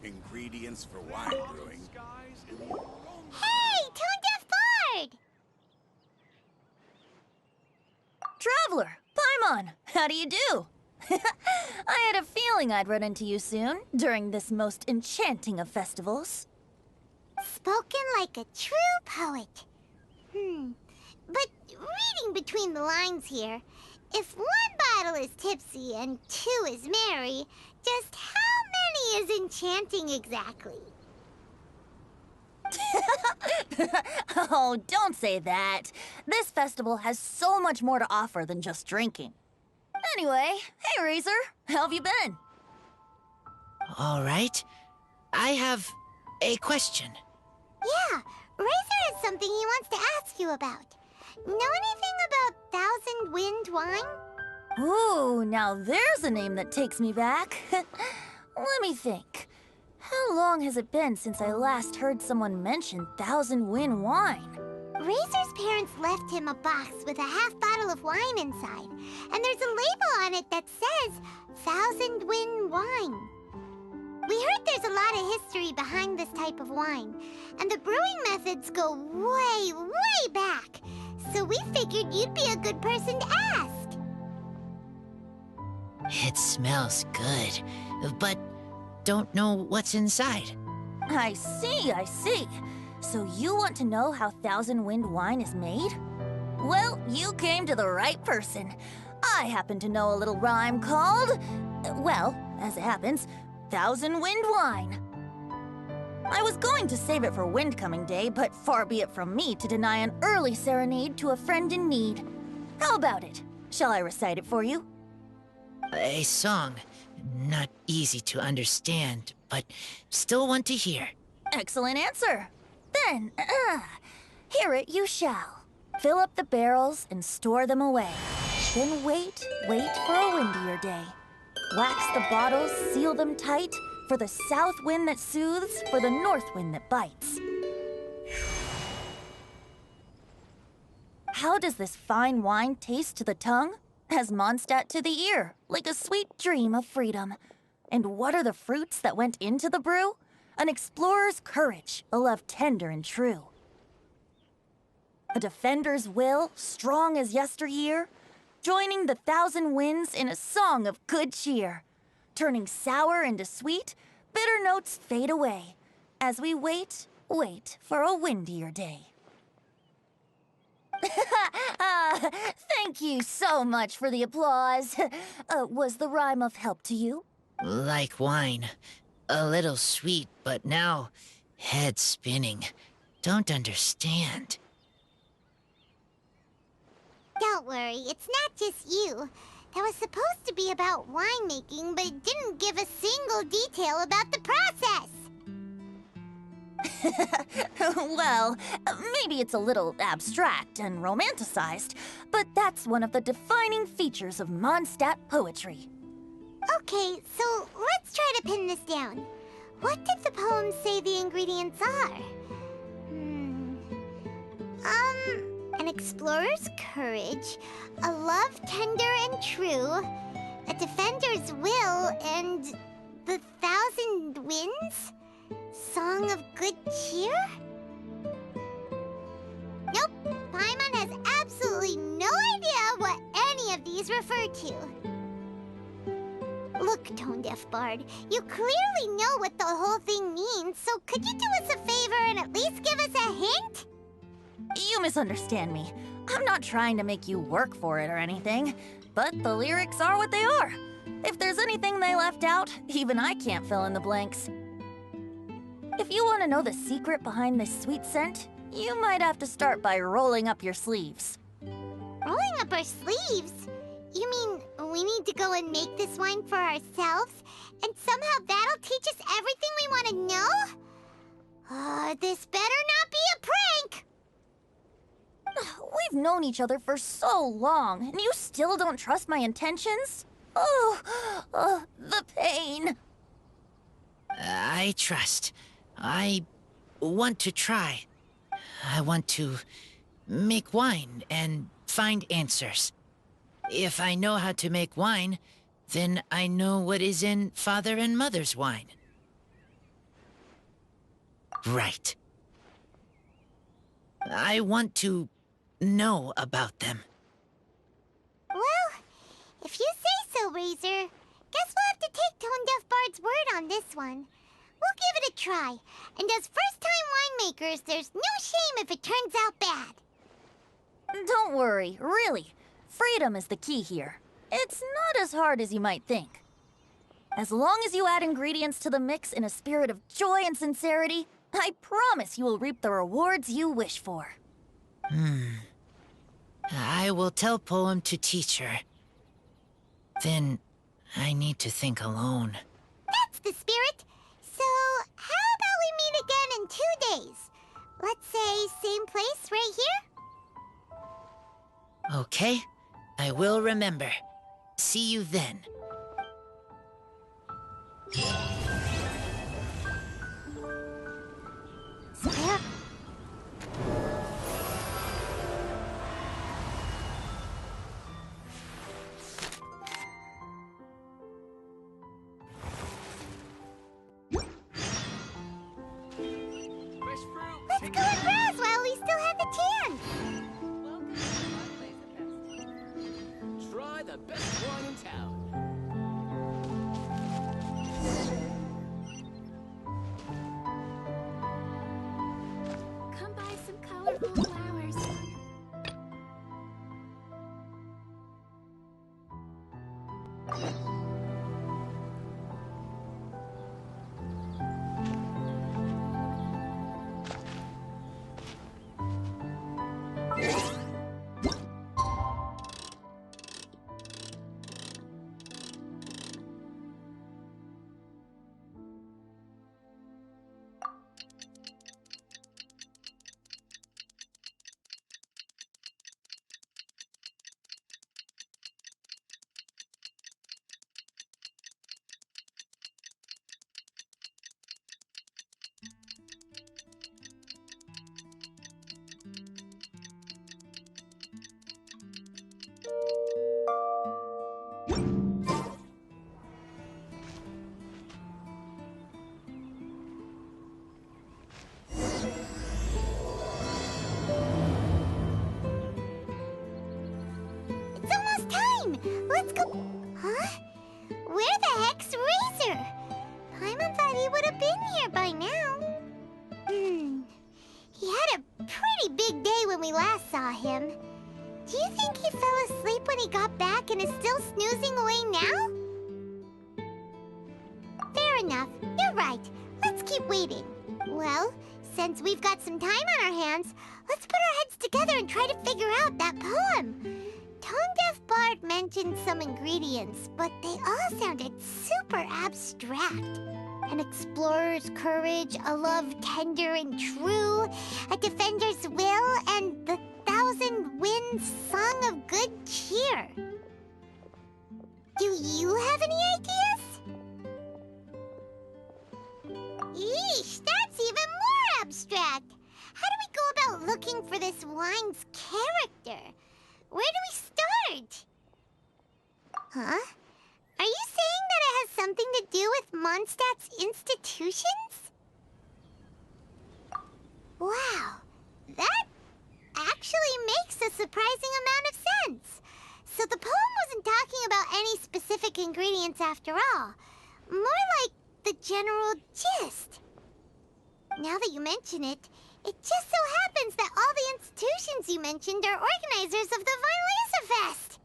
Ingredients for wine brewing. Hey, tone-deaf bard! Traveler, Paimon, how do you do? I had a feeling I'd run into you soon, during this most enchanting of festivals. Spoken like a true poet. But reading between the lines here, if one bottle is tipsy and two is merry, just how many is enchanting exactly? Oh, don't say that. This festival has so much more to offer than just drinking. Anyway, hey Razor, how have you been? All right. I have a question. Yeah, Razor has something he wants to ask you about. Know anything about Thousand Wind wine? Ooh, now there's a name that takes me back. Let me think. How long has it been since I last heard someone mention Thousand Wind wine? Razor's parents left him a box with a half bottle of wine inside, and there's a label on it that says Thousand Wind wine. We heard there's a lot of history behind this type of wine, and the brewing methods go way, way back. So we figured you'd be a good person to ask. It smells good, but don't know what's inside. I see, I see. So you want to know how Thousand Wind wine is made? Well, you came to the right person. I happen to know a little rhyme called, well, as it happens, Thousand Wind wine. I was going to save it for Windcoming Day, but far be it from me to deny an early serenade to a friend in need. How about it? Shall I recite it for you? A song. Not easy to understand, but still want to hear. Excellent answer. Then, hear it you shall. Fill up the barrels and store them away. Then wait for a windier day. Wax the bottles, seal them tight, for the south wind that soothes, for the north wind that bites. How does this fine wine taste to the tongue? As Mondstadt to the ear, like a sweet dream of freedom. And what are the fruits that went into the brew? An explorer's courage, a love tender and true. A defender's will, strong as yesteryear. joining the thousand winds in a song of good cheer. Turning sour into sweet, bitter notes fade away as we wait for a windier day. Thank you so much for the applause. Was the rhyme of help to you? Like wine. A little sweet, but now head spinning. Don't understand. Don't worry, it's not just you. That was supposed to be about winemaking, but it didn't give a single detail about the process. Well, maybe it's a little abstract and romanticized, but that's one of the defining features of Mondstadt poetry. Okay, so let's try to pin this down. What did the poem say the ingredients are? An explorer's courage, a love tender and true, a defender's will, and the thousand winds? Song of good cheer? Nope, Paimon has absolutely no idea what any of these refer to. Look, Tone-Deaf Bard, you clearly know what the whole thing means, so could you do us a favor and at least give us a hint? You misunderstand me. I'm not trying to make you work for it or anything, but the lyrics are what they are. If there's anything they left out, even I can't fill in the blanks. If you want to know the secret behind this sweet scent, you might have to start by rolling up your sleeves. Rolling up our sleeves? You mean we need to go and make this wine for ourselves, and somehow that'll teach us everything we want to know? This better not be a prank! We've known each other for so long, and you still don't trust my intentions? Oh, the pain. I trust. I want to try. I want to make wine and find answers. If I know how to make wine, then I know what is in Father and Mother's wine. Right. I want to know about them. Well, if you say so, Razor, guess we'll have to take Tone-Deaf Bard's word on this one. We'll give it a try, and as first-time winemakers, there's no shame if it turns out bad. Don't worry, really. Freedom is the key here. It's not as hard as you might think. As long as you add ingredients to the mix in a spirit of joy and sincerity, I promise you will reap the rewards you wish for. I will tell Poem to teach her. Then I need to think alone. That's the spirit. So, how about we meet again in 2 days? Let's say same place right here? Okay, I will remember. See you then. Spirit? Let's go and browse while we still have the chance. Try the best wine in town. Come buy some colorful flowers. Huh? Where the heck's Razor? Paimon thought he would have been here by now. He had a pretty big day when we last saw him. Do you think he fell asleep when he got back and is still snoozing away now? Fair enough. You're right. Let's keep waiting. Well, since we've got some time on our hands, let's put our heads together and try to figure out that poem. Tone-Deaf Bard mentioned some ingredients, but they all sounded super abstract. An explorer's courage, a love tender and true, a defender's will, and the thousand winds song of good cheer. Do you have any ideas? Eesh, that's even more abstract. How do we go about looking for this wine's character? Where do we start? Huh? Are you saying that it has something to do with Mondstadt's institutions? Wow, that actually makes a surprising amount of sense. So the poem wasn't talking about any specific ingredients after all. More like the general gist. Now that you mention it, it just so happens that all the institutions you mentioned are organizers of the Vine Laser Fest.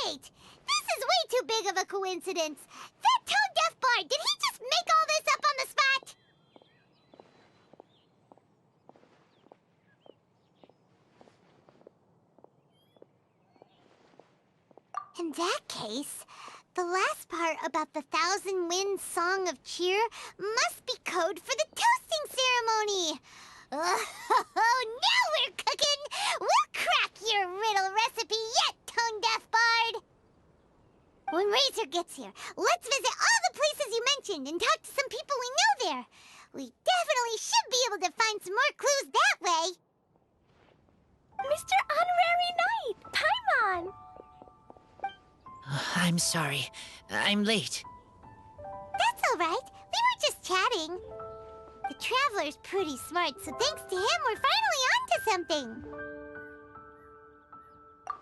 Wait, this is way too big of a coincidence. That Tone-Deaf Bard, did he just make all this up on the spot? In that case, the last part about the Thousand Winds Song of Cheer must be code for the toasting ceremony. Oh, now we're cooking! We'll crack your riddle recipe yet, Tone-Deaf Bard! When Razor gets here, let's visit all the places you mentioned and talk to some people we know there. We definitely should be able to find some more clues that way. Mr. Honorary Knight, Paimon! I'm sorry. I'm late. That's all right. We were just chatting. The Traveler's pretty smart, so thanks to him, we're finally onto something.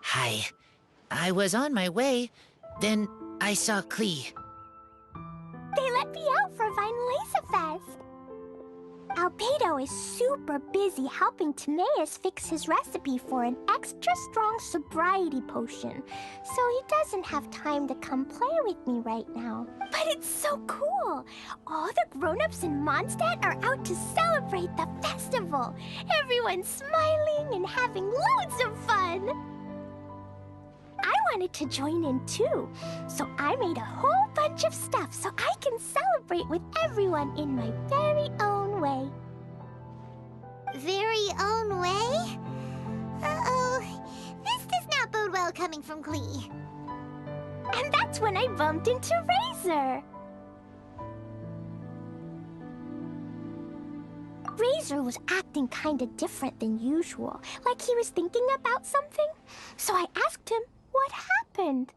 Hi. I was on my way, then I saw Klee. They let me out for Vine Laser Fest. Albedo is super busy helping Timaeus fix his recipe for an extra strong sobriety potion, so he doesn't have time to come play with me right now. But it's so cool! All the grown-ups in Mondstadt are out to celebrate the festival. Everyone's smiling and having loads of fun. I wanted to join in too, so I made a whole bunch of stuff so I can celebrate with everyone in my very own way. Very own way? Uh-oh. This does not bode well coming from Klee. And that's when I bumped into Razor. Razor was acting kinda different than usual, like he was thinking about something. So I asked him what happened.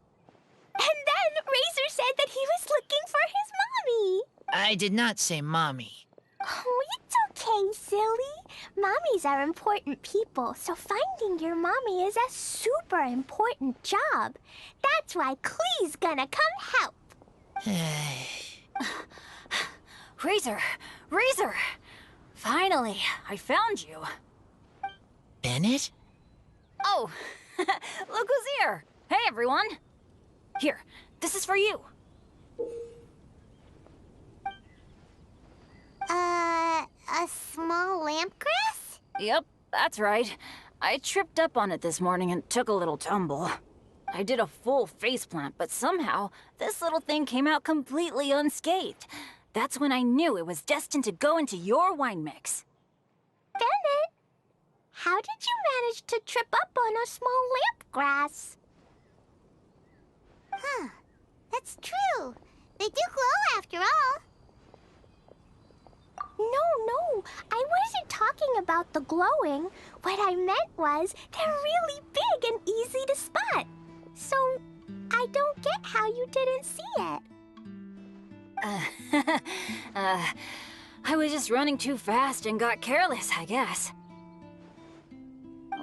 And then Razor said that he was looking for his mommy. I did not say mommy. Oh, it's okay, silly. Mommies are important people, so finding your mommy is a super important job. That's why Klee's gonna come help. Razor! Razor! Finally, I found you. Bennett? Oh, look who's here. Hey, everyone. Here, this is for you. A small lampgrass? Yep, that's right. I tripped up on it this morning and took a little tumble. I did a full faceplant, but somehow this little thing came out completely unscathed. That's when I knew it was destined to go into your wine mix. Bennett, how did you manage to trip up on a small lampgrass? Huh. That's true. They do glow after all. No, I wasn't talking about the glowing. What I meant was they're really big and easy to spot. So, I don't get how you didn't see it. I was just running too fast and got careless, I guess.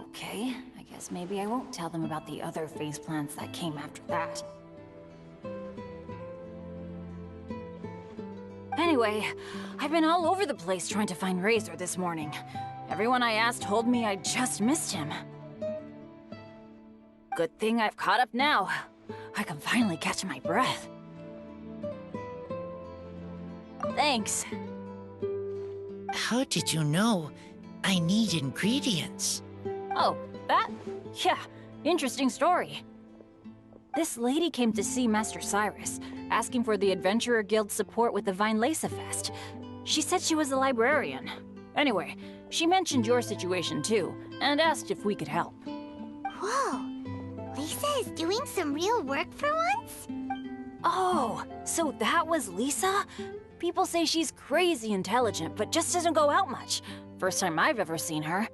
Okay, I guess maybe I won't tell them about the other faceplants that came after that. Anyway, I've been all over the place trying to find Razor this morning. Everyone I asked told me I just missed him. Good thing I've caught up now. I can finally catch my breath. Thanks. How did you know I need ingredients? Oh, that? Yeah, interesting story. This lady came to see Master Cyrus, asking for the Adventurer Guild's support with the Vinelesa Fest. She said she was a librarian. Anyway, she mentioned your situation too, and asked if we could help. Whoa! Lisa is doing some real work for once? Oh, so that was Lisa? People say she's crazy intelligent, but just doesn't go out much. First time I've ever seen her.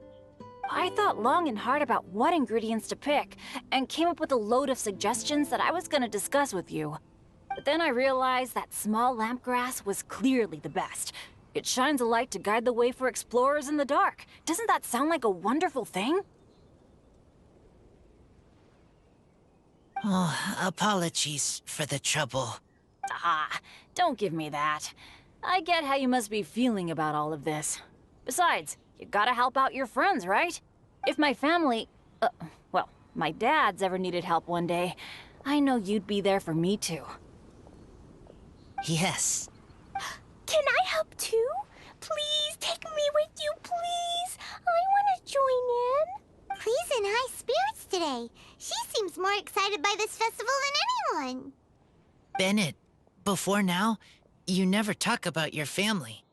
I thought long and hard about what ingredients to pick, and came up with a load of suggestions that I was gonna discuss with you. But then I realized that small lampgrass was clearly the best. It shines a light to guide the way for explorers in the dark. Doesn't that sound like a wonderful thing? Oh, apologies for the trouble. Ah, don't give me that. I get how you must be feeling about all of this. Besides, you gotta help out your friends, right? If my family, well, my dad's ever needed help one day, I know you'd be there for me too. Yes. Can I help too? Please take me with you, please. I want to join in. Clee's in high spirits today. She seems more excited by this festival than anyone. Bennett, before now, you never talk about your family.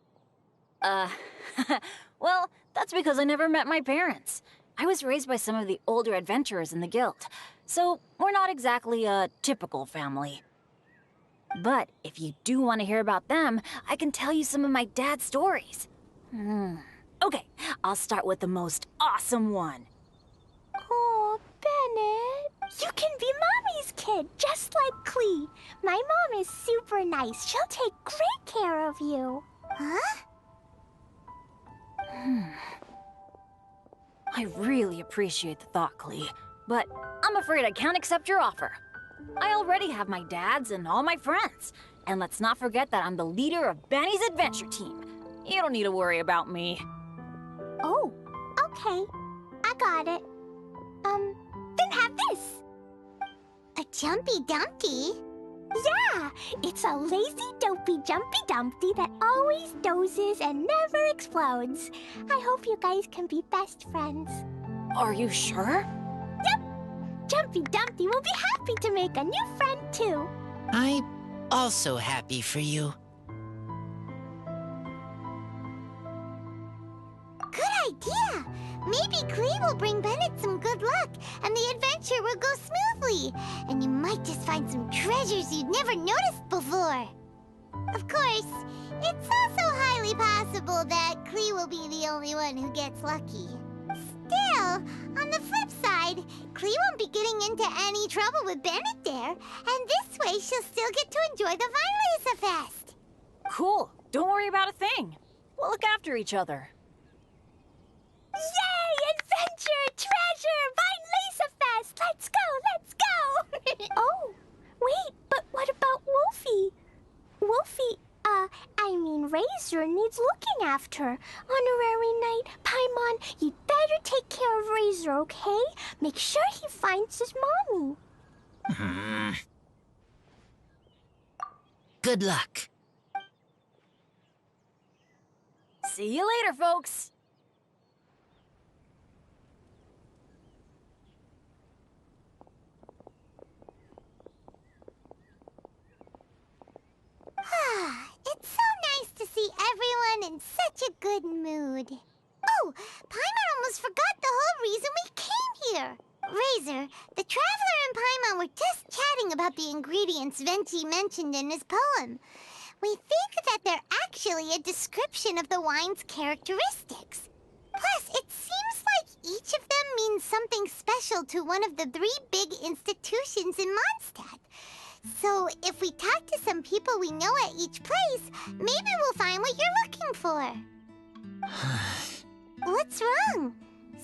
Well, that's because I never met my parents. I was raised by some of the older adventurers in the guild, so we're not exactly a typical family. But if you do want to hear about them, I can tell you some of my dad's stories. Okay, I'll start with the most awesome one. Oh, Bennett. You can be Mommy's kid, just like Clee. My mom is super nice. She'll take great care of you. Huh? I really appreciate the thought, Clee, but I'm afraid I can't accept your offer. I already have my dad's and all my friends. And let's not forget that I'm the leader of Benny's adventure team. You don't need to worry about me. Oh, okay. I got it. Then have this. A Jumpy Dumpty? Yeah, it's a lazy, dopey Jumpy Dumpty that always dozes and never explodes. I hope you guys can be best friends. Are you sure? Yep. Jumpy Dumpty will be happy to make a new friend too. I'm also happy for you. Good idea! Maybe Clee will bring Bennett some good luck, and the adventure will go smoothly. And you might just find some treasures you'd never noticed before. Of course, it's also highly possible that Clee will be the only one who gets lucky. Still, on the flip side, Clee won't be getting into any trouble with Bennett there, and this way she'll still get to enjoy the Vinelesa Fest. Cool. Don't worry about a thing. We'll look after each other. Yay! Adventure! Treasure! Vinelesa Fest! Let's go! Let's go! Oh, wait, but what about Wolfie? Wolfie, Razor needs looking after. Honorary Knight, Paimon, you'd better take care of Razor, okay? Make sure he finds his mommy. Good luck. See you later, folks. It's so nice to see everyone in such a good mood. Oh, Paimon almost forgot the whole reason we came here. Razor, the Traveler and Paimon were just chatting about the ingredients Venti mentioned in his poem. We think that they're actually a description of the wine's characteristics. Plus, it seems like each of them means something special to one of the 3 big institutions in Mondstadt. So, if we talk to some people we know at each place, maybe we'll find what you're looking for. What's wrong?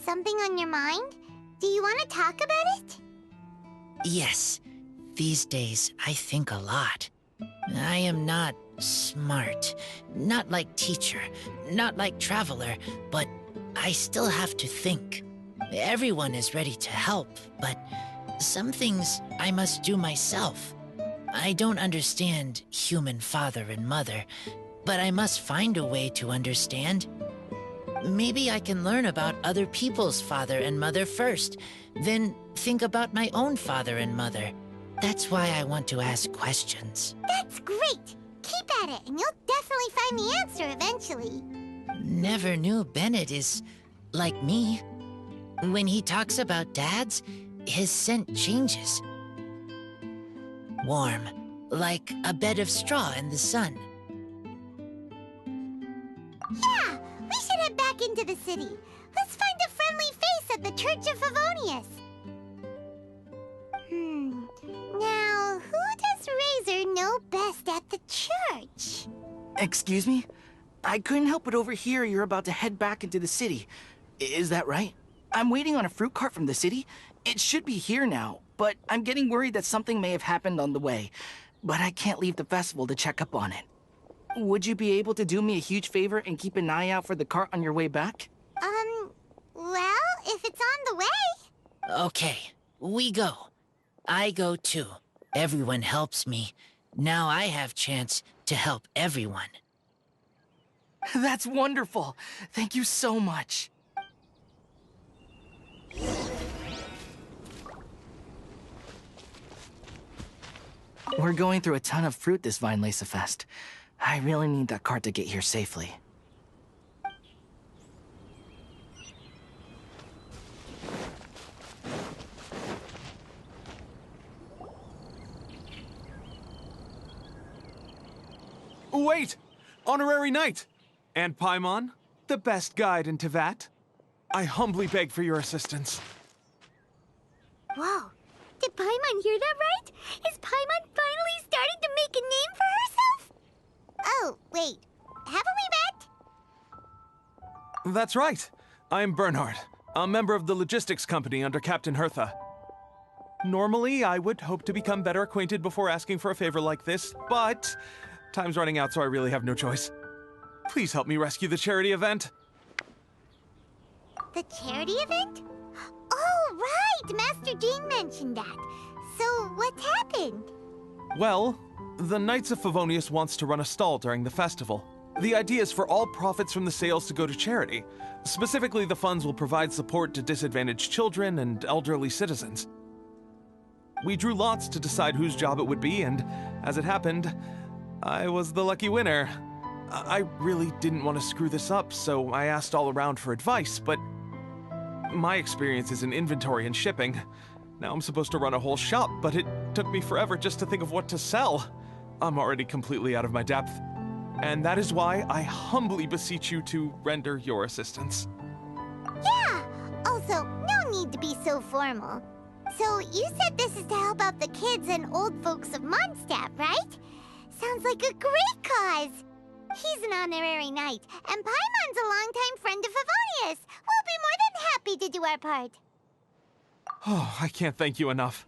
Something on your mind? Do you want to talk about it? Yes. These days, I think a lot. I am not smart. Not like teacher. Not like traveler. But I still have to think. Everyone is ready to help, but some things I must do myself. I don't understand human father and mother, but I must find a way to understand. Maybe I can learn about other people's father and mother first, then think about my own father and mother. That's why I want to ask questions. That's great! Keep at it, and you'll definitely find the answer eventually. Never knew Bennett is like me. When he talks about dads, his scent changes. Warm, like a bed of straw in the sun. Yeah, we should head back into the city. Let's find a friendly face at the Church of Favonius. Now, who does Razor know best at the church? Excuse me? I couldn't help but overhear you're about to head back into the city. Is that right? I'm waiting on a fruit cart from the city. It should be here now, but I'm getting worried that something may have happened on the way. But I can't leave the festival to check up on it. Would you be able to do me a huge favor and keep an eye out for the cart on your way back? Well, if it's on the way. Okay, we go. I go too. Everyone helps me. Now I have chance to help everyone. That's wonderful. Thank you so much. We're going through a ton of fruit this Weinlese Fest. I really need that cart to get here safely. Wait! Honorary Knight! And Paimon, the best guide in Teyvat. I humbly beg for your assistance. Whoa, did Paimon hear that right? Is Paimon finally starting to make a name for herself? Oh, wait, haven't we met? That's right. I'm Bernhard, a member of the logistics company under Captain Hertha. Normally, I would hope to become better acquainted before asking for a favor like this, but time's running out, so I really have no choice. Please help me rescue the charity event. The charity event? Oh, right! Master Jean mentioned that. So, what's happened? Well, the Knights of Favonius wants to run a stall during the festival. The idea is for all profits from the sales to go to charity. Specifically, the funds will provide support to disadvantaged children and elderly citizens. We drew lots to decide whose job it would be, and as it happened, I was the lucky winner. I really didn't want to screw this up, so I asked all around for advice, but my experience is in inventory and shipping. Now I'm supposed to run a whole shop, but it took me forever just to think of what to sell. I'm already completely out of my depth. And that is why I humbly beseech you to render your assistance. Yeah! Also, no need to be so formal. So, you said this is to help out the kids and old folks of Mondstadt, right? Sounds like a great cause! He's an honorary knight, and Paimon's a longtime friend of Favonius. We'll be more than happy to do our part. Oh, I can't thank you enough.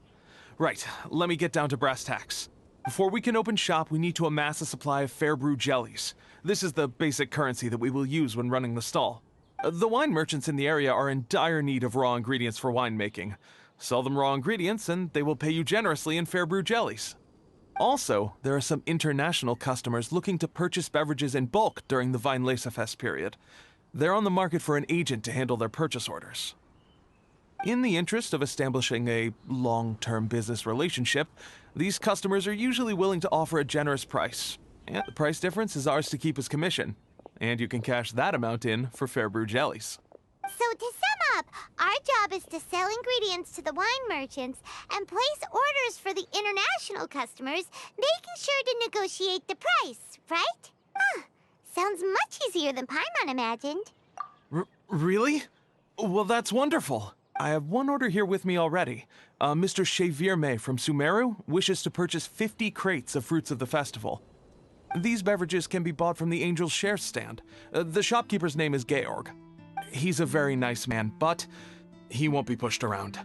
Right, let me get down to brass tacks. Before we can open shop, we need to amass a supply of fair brew jellies. This is the basic currency that we will use when running the stall. The wine merchants in the area are in dire need of raw ingredients for winemaking. Sell them raw ingredients, and they will pay you generously in fair brew jellies. Also, there are some international customers looking to purchase beverages in bulk during the Weinlesefest period. They're on the market for an agent to handle their purchase orders. In the interest of establishing a long-term business relationship, these customers are usually willing to offer a generous price. And the price difference is ours to keep as commission. And you can cash that amount in for fair brew jellies. So to sum up, our job is to sell ingredients to the wine merchants and place orders for the international customers, making sure to negotiate the price, right? Huh. Sounds much easier than Paimon imagined. Really? Well, that's wonderful. I have one order here with me already. Mr. Xavier May from Sumeru wishes to purchase 50 crates of fruits of the festival. These beverages can be bought from the Angel's Share stand. The shopkeeper's name is Georg. He's a very nice man, but he won't be pushed around.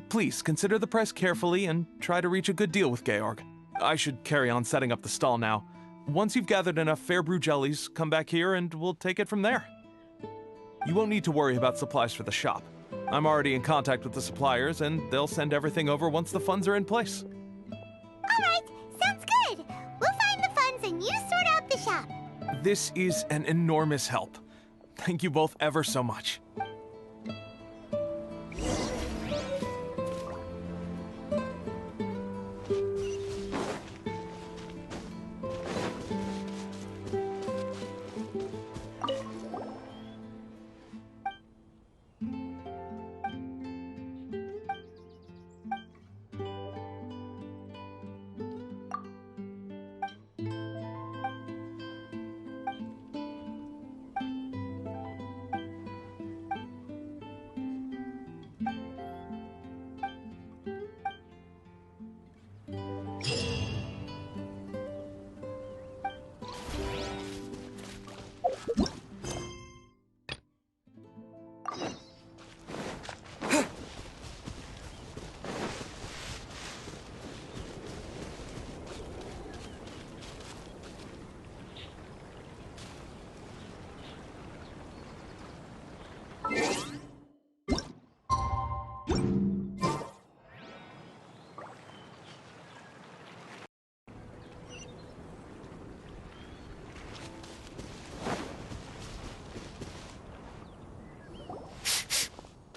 Please consider the price carefully and try to reach a good deal with Georg. I should carry on setting up the stall now. Once you've gathered enough fair brew jellies, come back here and we'll take it from there. You won't need to worry about supplies for the shop. I'm already in contact with the suppliers, and they'll send everything over once the funds are in place. Alright, sounds good. We'll find the funds and you sort out the shop. This is an enormous help. Thank you both ever so much.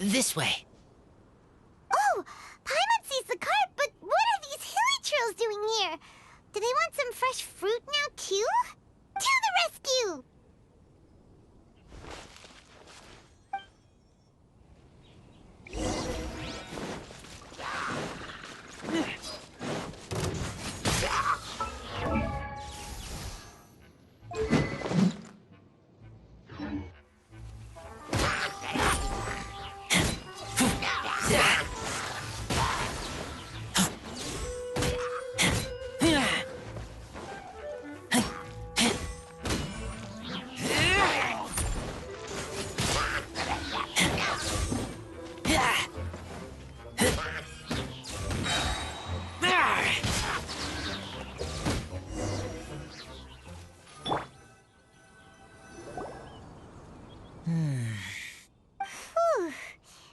This way. Oh, Paimon sees the cart, but what are these hilly trills doing here? Do they want some fresh fruit now, too? To the rescue!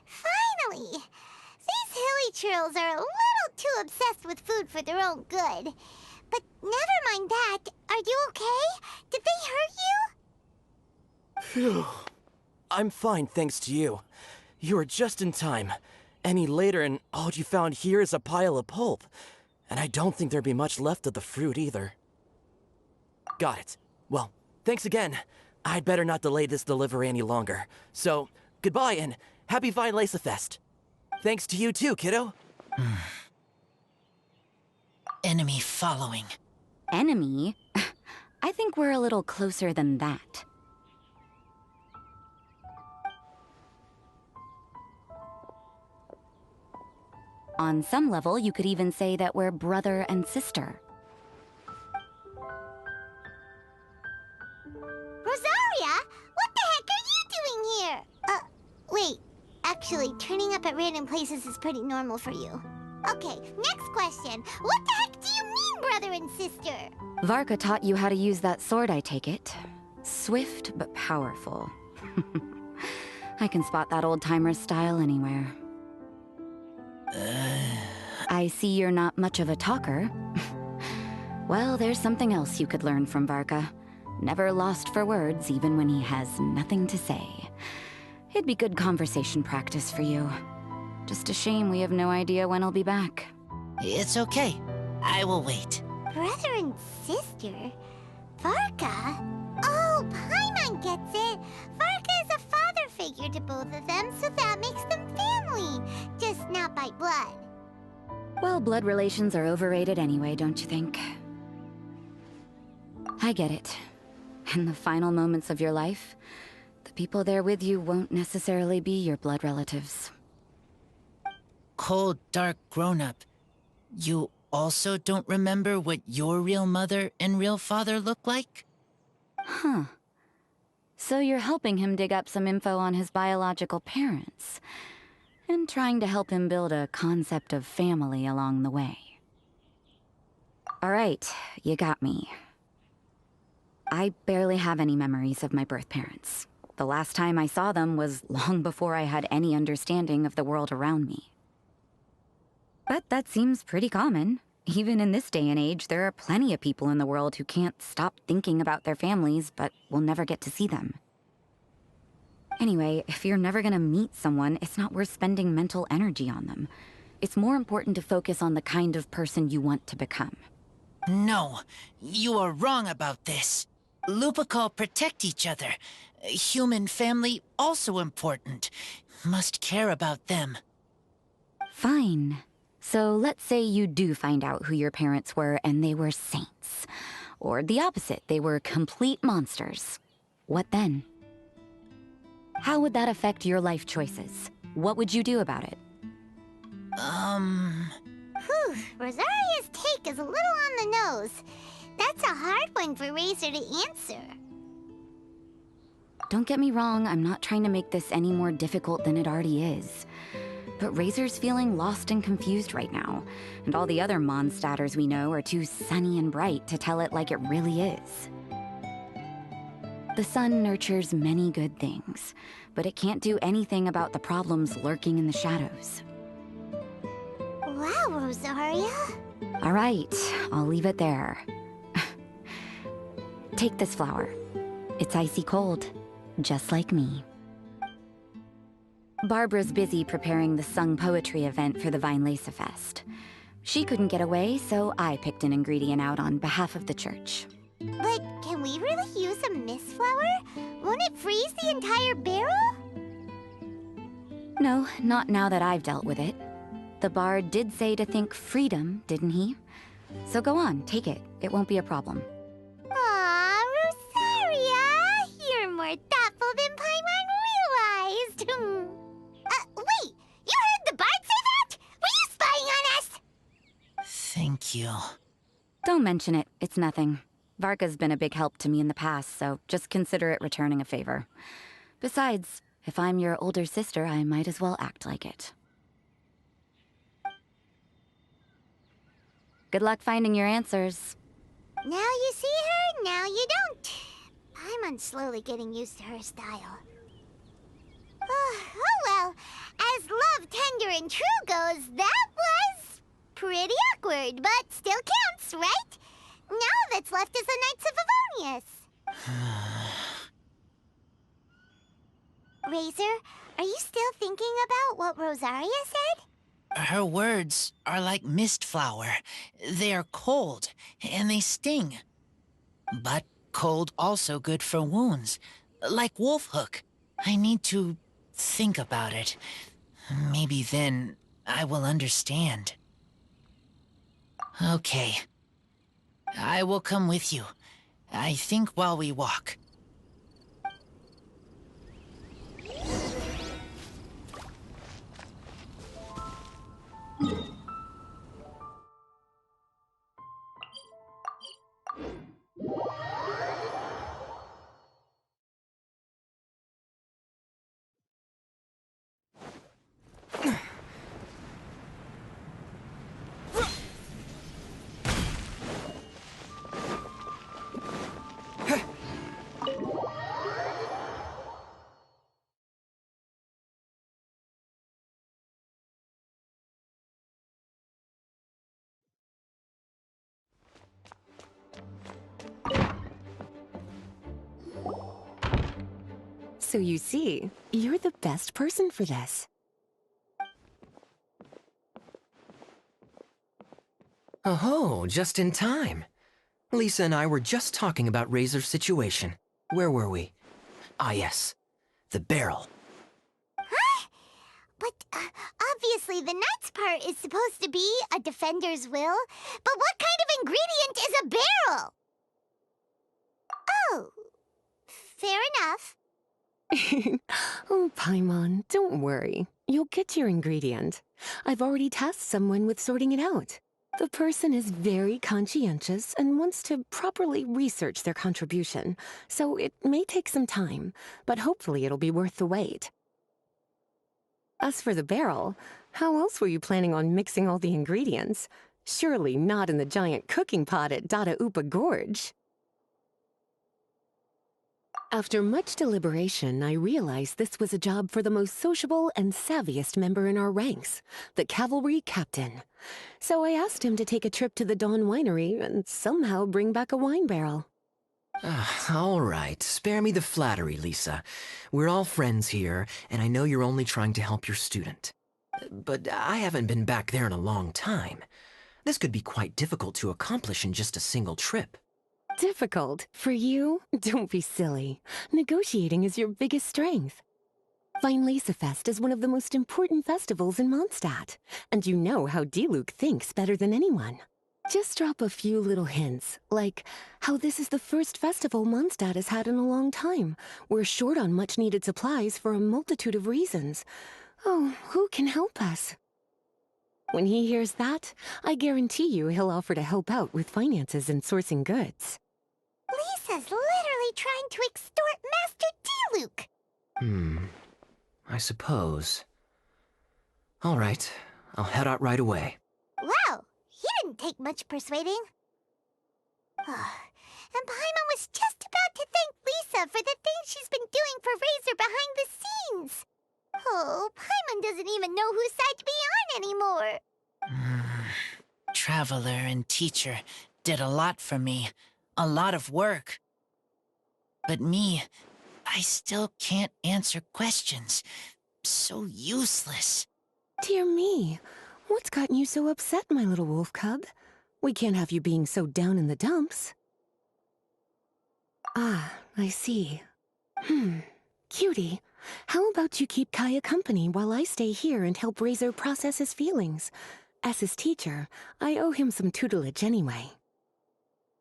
Finally! These hilly trills are a little too obsessed with food for their own good. But never mind that. Are you okay? Did they hurt you? Phew. I'm fine, thanks to you. You were just in time. Any later and all you found here is a pile of pulp. And I don't think there'd be much left of the fruit either. Got it. Well, thanks again. I'd better not delay this delivery any longer. So, goodbye and happy Vine Lace Fest. Thanks to you too, kiddo. Enemy following. Enemy? I think we're a little closer than that. On some level, you could even say that we're brother and sister. Rosaria? What the heck are you doing here? Wait. Actually, turning up at random places is pretty normal for you. Okay, next question. What the heck do you mean, brother and sister? Varka taught you how to use that sword, I take it. Swift but powerful. I can spot that old-timer's style anywhere. I see you're not much of a talker. Well, there's something else you could learn from Varka. Never lost for words, even when he has nothing to say. It'd be good conversation practice for you. Just a shame we have no idea when he'll be back. It's okay. I will wait. Brother and sister? Varka? Oh, Paimon gets it. Varka is a father figure to both of them, so that makes them family. Just not by blood. Well, blood relations are overrated anyway, don't you think? I get it. In the final moments of your life, the people there with you won't necessarily be your blood relatives. Cold, dark grown-up. You also don't remember what your real mother and real father look like? Huh. So you're helping him dig up some info on his biological parents, and trying to help him build a concept of family along the way. All right, you got me. I barely have any memories of my birth parents. The last time I saw them was long before I had any understanding of the world around me. But that seems pretty common. Even in this day and age, there are plenty of people in the world who can't stop thinking about their families, but will never get to see them. Anyway, if you're never gonna meet someone, it's not worth spending mental energy on them. It's more important to focus on the kind of person you want to become. No, you are wrong about this. Lupical protect each other. Human family also important. Must care about them. Fine. So let's say you do find out who your parents were and they were saints. Or the opposite, they were complete monsters. What then? How would that affect your life choices? What would you do about it? Whew, Rosaria's take is a little on the nose. That's a hard one for Razor to answer. Don't get me wrong, I'm not trying to make this any more difficult than it already is. But Razor's feeling lost and confused right now, and all the other Mondstatters we know are too sunny and bright to tell it like it really is. The sun nurtures many good things, but it can't do anything about the problems lurking in the shadows. Wow, Rosaria. All right, I'll leave it there. Take this flower. It's icy cold, just like me. Barbara's busy preparing the sung poetry event for the Weinlese Fest. She couldn't get away, so I picked an ingredient out on behalf of the church. But can we really use a mist flower? Won't it freeze the entire barrel? No, not now that I've dealt with it. The bard did say to think freedom, didn't he? So go on, take it. It won't be a problem. Aw, Rosaria! You're more thoughtful than Paimon realized. Wait! You heard the bard say that? Were you spying on us? Thank you. Don't mention it. It's nothing. Varka's been a big help to me in the past, so just consider it returning a favor. Besides, if I'm your older sister, I might as well act like it. Good luck finding your answers. Now you see her, now you don't. Paimon's slowly getting used to her style. Oh well, as love, tender, and true goes, that was pretty awkward, but still counts, right? Now that's left is the Knights of Favonius. Razor, are you still thinking about what Rosaria said? Her words are like mist flower. They are cold, and they sting. But cold also good for wounds, like wolf hook. I need to think about it. Maybe then I will understand. Okay. I will come with you. I think while we walk. So you see, you're the best person for this. Oh, just in time. Lisa and I were just talking about Razor's situation. Where were we? Ah, yes. The barrel. Huh? But obviously the Knight's part is supposed to be a defender's will. But what kind of ingredient is a barrel? Oh, fair enough. Oh, Paimon, don't worry. You'll get your ingredient. I've already tasked someone with sorting it out. The person is very conscientious and wants to properly research their contribution, so it may take some time, but hopefully it'll be worth the wait. As for the barrel, how else were you planning on mixing all the ingredients? Surely not in the giant cooking pot at Dada Upa Gorge. After much deliberation, I realized this was a job for the most sociable and savviest member in our ranks, the cavalry captain. So I asked him to take a trip to the Dawn Winery and somehow bring back a wine barrel. All right, spare me the flattery, Lisa. We're all friends here, and I know you're only trying to help your student. But I haven't been back there in a long time. This could be quite difficult to accomplish in just a single trip. Difficult? For you? Don't be silly. Negotiating is your biggest strength. Fest is one of the most important festivals in Mondstadt, and you know how Diluc thinks better than anyone. Just drop a few little hints, like how this is the first festival Mondstadt has had in a long time. We're short on much-needed supplies for a multitude of reasons. Oh, who can help us? When he hears that, I guarantee you he'll offer to help out with finances and sourcing goods. Lisa's literally trying to extort Master Diluc. I suppose. All right, I'll head out right away. Wow, he didn't take much persuading. And Paimon was just about to thank Lisa for the things she's been doing for Razor behind the scenes. Oh, Paimon doesn't even know whose side to be on anymore. Traveler and teacher did a lot for me. A lot of work. But me, I still can't answer questions. So useless. Dear me, what's gotten you so upset, my little wolf cub? We can't have you being so down in the dumps. Ah, I see. Cutie, how about you keep Kaya company while I stay here and help Razor process his feelings? As his teacher, I owe him some tutelage anyway.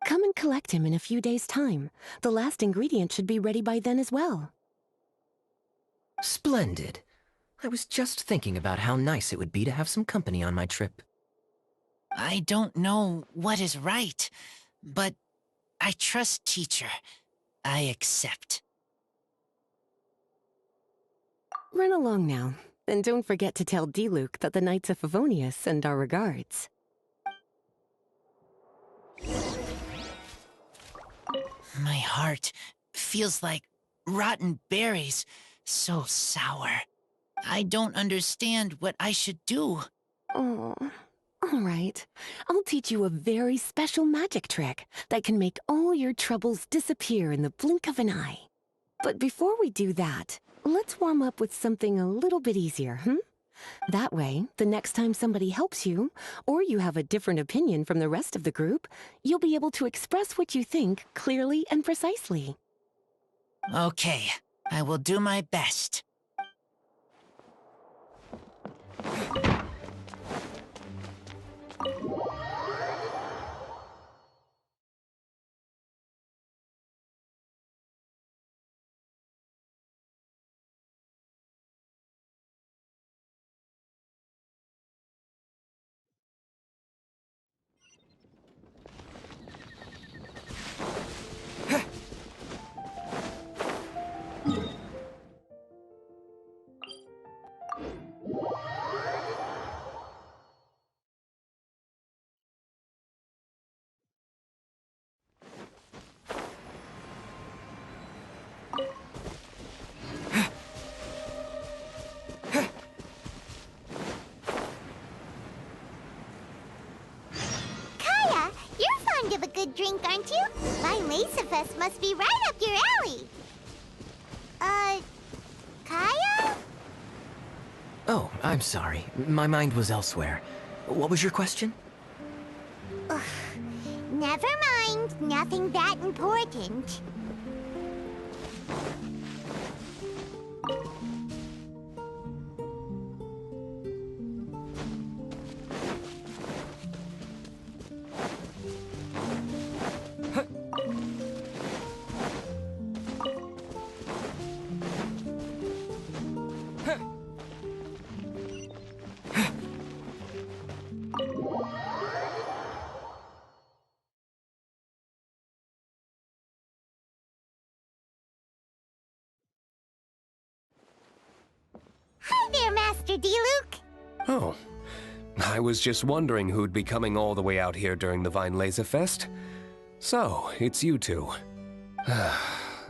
Come and collect him in a few days' time. The last ingredient should be ready by then as well. Splendid. I was just thinking about how nice it would be to have some company on my trip. I don't know what is right, but I trust teacher. I accept. Run along now, and don't forget to tell Diluc that the Knights of Favonius send our regards. My heart feels like rotten berries, so sour. I don't understand what I should do. Oh, all right. I'll teach you a very special magic trick that can make all your troubles disappear in the blink of an eye. But before we do that, let's warm up with something a little bit easier, That way, the next time somebody helps you, or you have a different opinion from the rest of the group, you'll be able to express what you think clearly and precisely. Okay, I will do my best. Of a good drink, aren't you? Fest must be right up your alley. Kaya? Oh, I'm sorry. My mind was elsewhere. What was your question? Ugh. Never mind. Nothing that important. Hi there, Master Diluc. Oh, I was just wondering who'd be coming all the way out here during the Weinlese Fest. So, it's you two.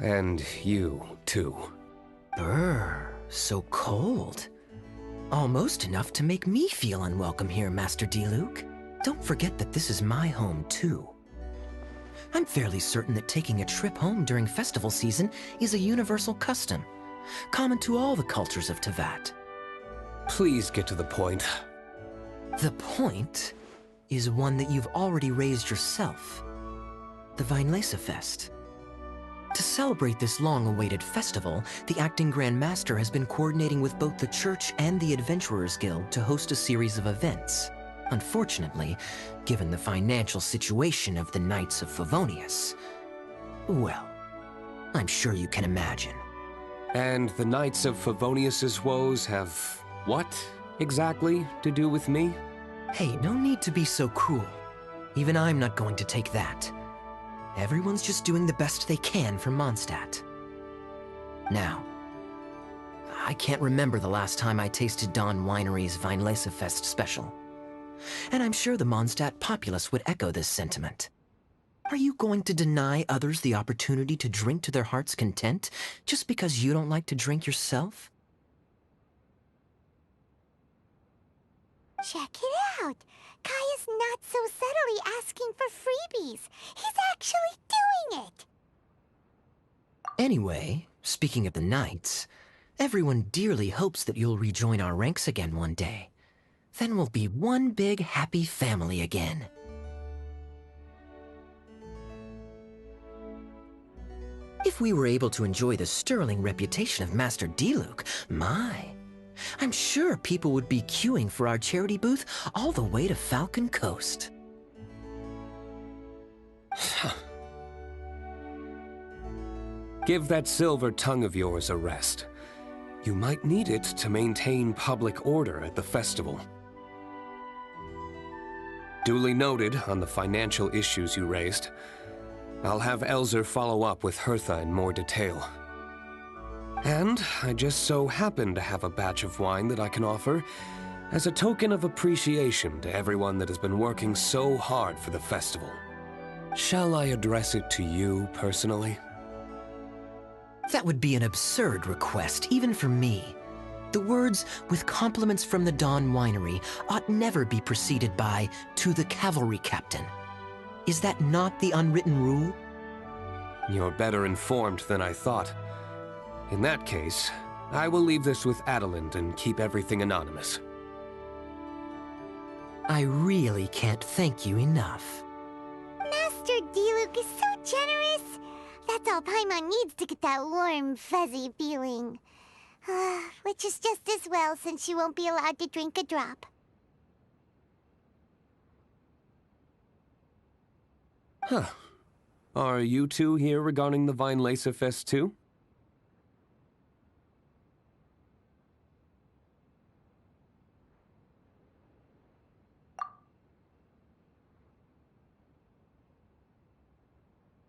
And you, too. Brr, so cold. Almost enough to make me feel unwelcome here, Master Diluc. Don't forget that this is my home, too. I'm fairly certain that taking a trip home during festival season is a universal custom, common to all the cultures of Teyvat. Please get to the point. The point is one that you've already raised yourself. The Weinlese Fest. To celebrate this long-awaited festival, the Acting Grand Master has been coordinating with both the Church and the Adventurers Guild to host a series of events. Unfortunately, given the financial situation of the Knights of Favonius, well, I'm sure you can imagine. And the Knights of Favonius's woes have what, exactly, to do with me? Hey, no need to be so cruel. Even I'm not going to take that. Everyone's just doing the best they can for Mondstadt. Now, I can't remember the last time I tasted Dawn Winery's Weinlese Fest special. And I'm sure the Mondstadt populace would echo this sentiment. Are you going to deny others the opportunity to drink to their heart's content just because you don't like to drink yourself? Check it out! Kaya's not so subtly asking for freebies. He's actually doing it! Anyway, speaking of the Knights, everyone dearly hopes that you'll rejoin our ranks again one day. Then we'll be one big happy family again. If we were able to enjoy the sterling reputation of Master Diluc, my, I'm sure people would be queuing for our charity booth all the way to Falcon Coast. Give that silver tongue of yours a rest. You might need it to maintain public order at the festival. Duly noted on the financial issues you raised. I'll have Elzer follow up with Hertha in more detail. And I just so happen to have a batch of wine that I can offer as a token of appreciation to everyone that has been working so hard for the festival. Shall I address it to you personally? That would be an absurd request, even for me. The words, with compliments from the Dawn Winery, ought never be preceded by, to the cavalry captain. Is that not the unwritten rule? You're better informed than I thought. In that case, I will leave this with Adelind and keep everything anonymous. I really can't thank you enough. Master Diluc is so generous. That's all Paimon needs to get that warm, fuzzy feeling. Which is just as well, since she won't be allowed to drink a drop. Huh. Are you two here regarding the Weinlese Fest too?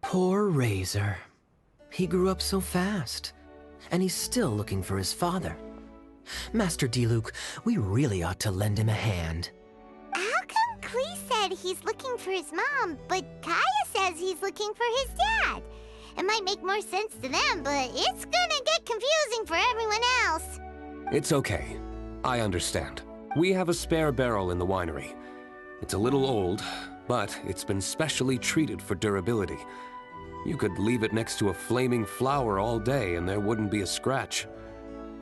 Poor Razor. He grew up so fast, and he's still looking for his father. Master Diluc, we really ought to lend him a hand. How come Klee said he's looking for his mom, but Kaya says he's looking for his dad? It might make more sense to them, but it's gonna get confusing for everyone else. It's okay. I understand. We have a spare barrel in the winery. It's a little old, but it's been specially treated for durability. You could leave it next to a flaming flower all day and there wouldn't be a scratch.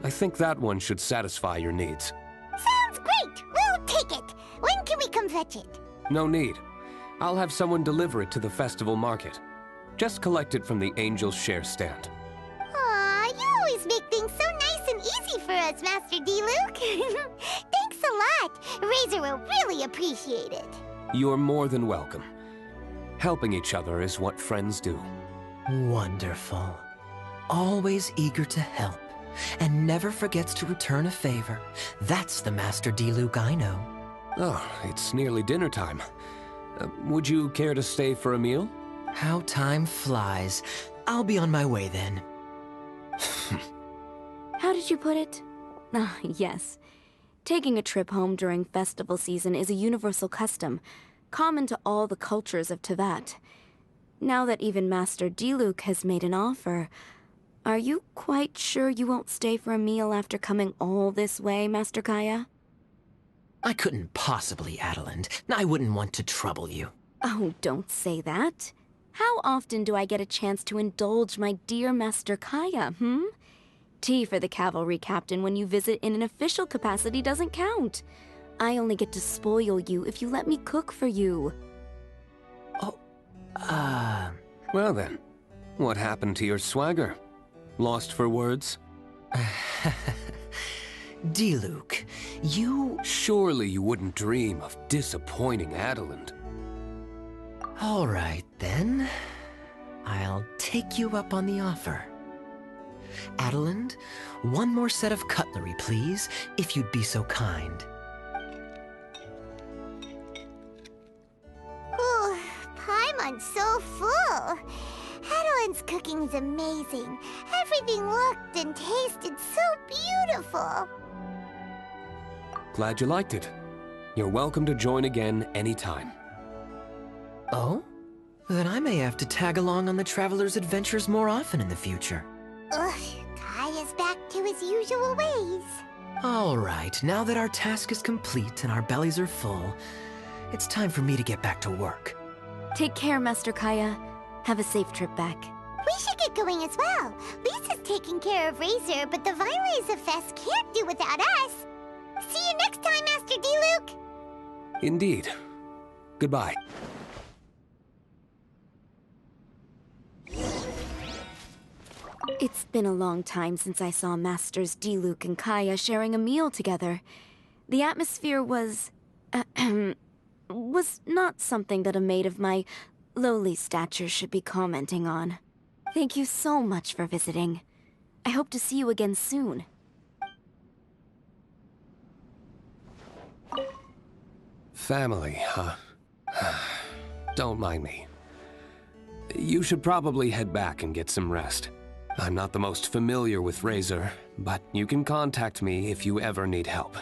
I think that one should satisfy your needs. Sounds great! We'll take it! When can we come fetch it? No need. I'll have someone deliver it to the festival market. Just collect it from the Angel's Share stand. Aw, you always make things so nice and easy for us, Master Diluc. Thanks a lot. Razor will really appreciate it. You're more than welcome. Helping each other is what friends do. Wonderful. Always eager to help, and never forgets to return a favor. That's the Master Diluc I know. Oh, it's nearly dinner time. Would you care to stay for a meal? How time flies. I'll be on my way then. How did you put it? Ah, yes. Taking a trip home during festival season is a universal custom, common to all the cultures of Teyvat. Now that even Master Diluc has made an offer, are you quite sure you won't stay for a meal after coming all this way, Master Kaya? I couldn't possibly, Adeland. I wouldn't want to trouble you. Oh, don't say that. How often do I get a chance to indulge my dear Master Kaya, Tea for the cavalry captain when you visit in an official capacity doesn't count. I only get to spoil you if you let me cook for you. Well then, what happened to your swagger? Lost for words? Diluc, you... Surely you wouldn't dream of disappointing Adeland. All right, then. I'll take you up on the offer. Adeland, one more set of cutlery, please, if you'd be so kind. Ooh, Paimon's so full. Adeland's cooking's amazing. Everything looked and tasted so beautiful. Glad you liked it. You're welcome to join again anytime. Oh? Then I may have to tag along on the Traveler's adventures more often in the future. Ugh, Kaya's back to his usual ways. All right, now that our task is complete and our bellies are full, it's time for me to get back to work. Take care, Master Kaya. Have a safe trip back. We should get going as well. Lisa's taking care of Razor, but the Vinelaser Fest can't do without us. See you next time, Master Diluc. Indeed. Goodbye. It's been a long time since I saw Masters Diluc and Kaya sharing a meal together. The atmosphere was not something that a maid of my lowly stature should be commenting on. Thank you so much for visiting. I hope to see you again soon. Family, huh? Don't mind me. You should probably head back and get some rest. I'm not the most familiar with Razor, but you can contact me if you ever need help.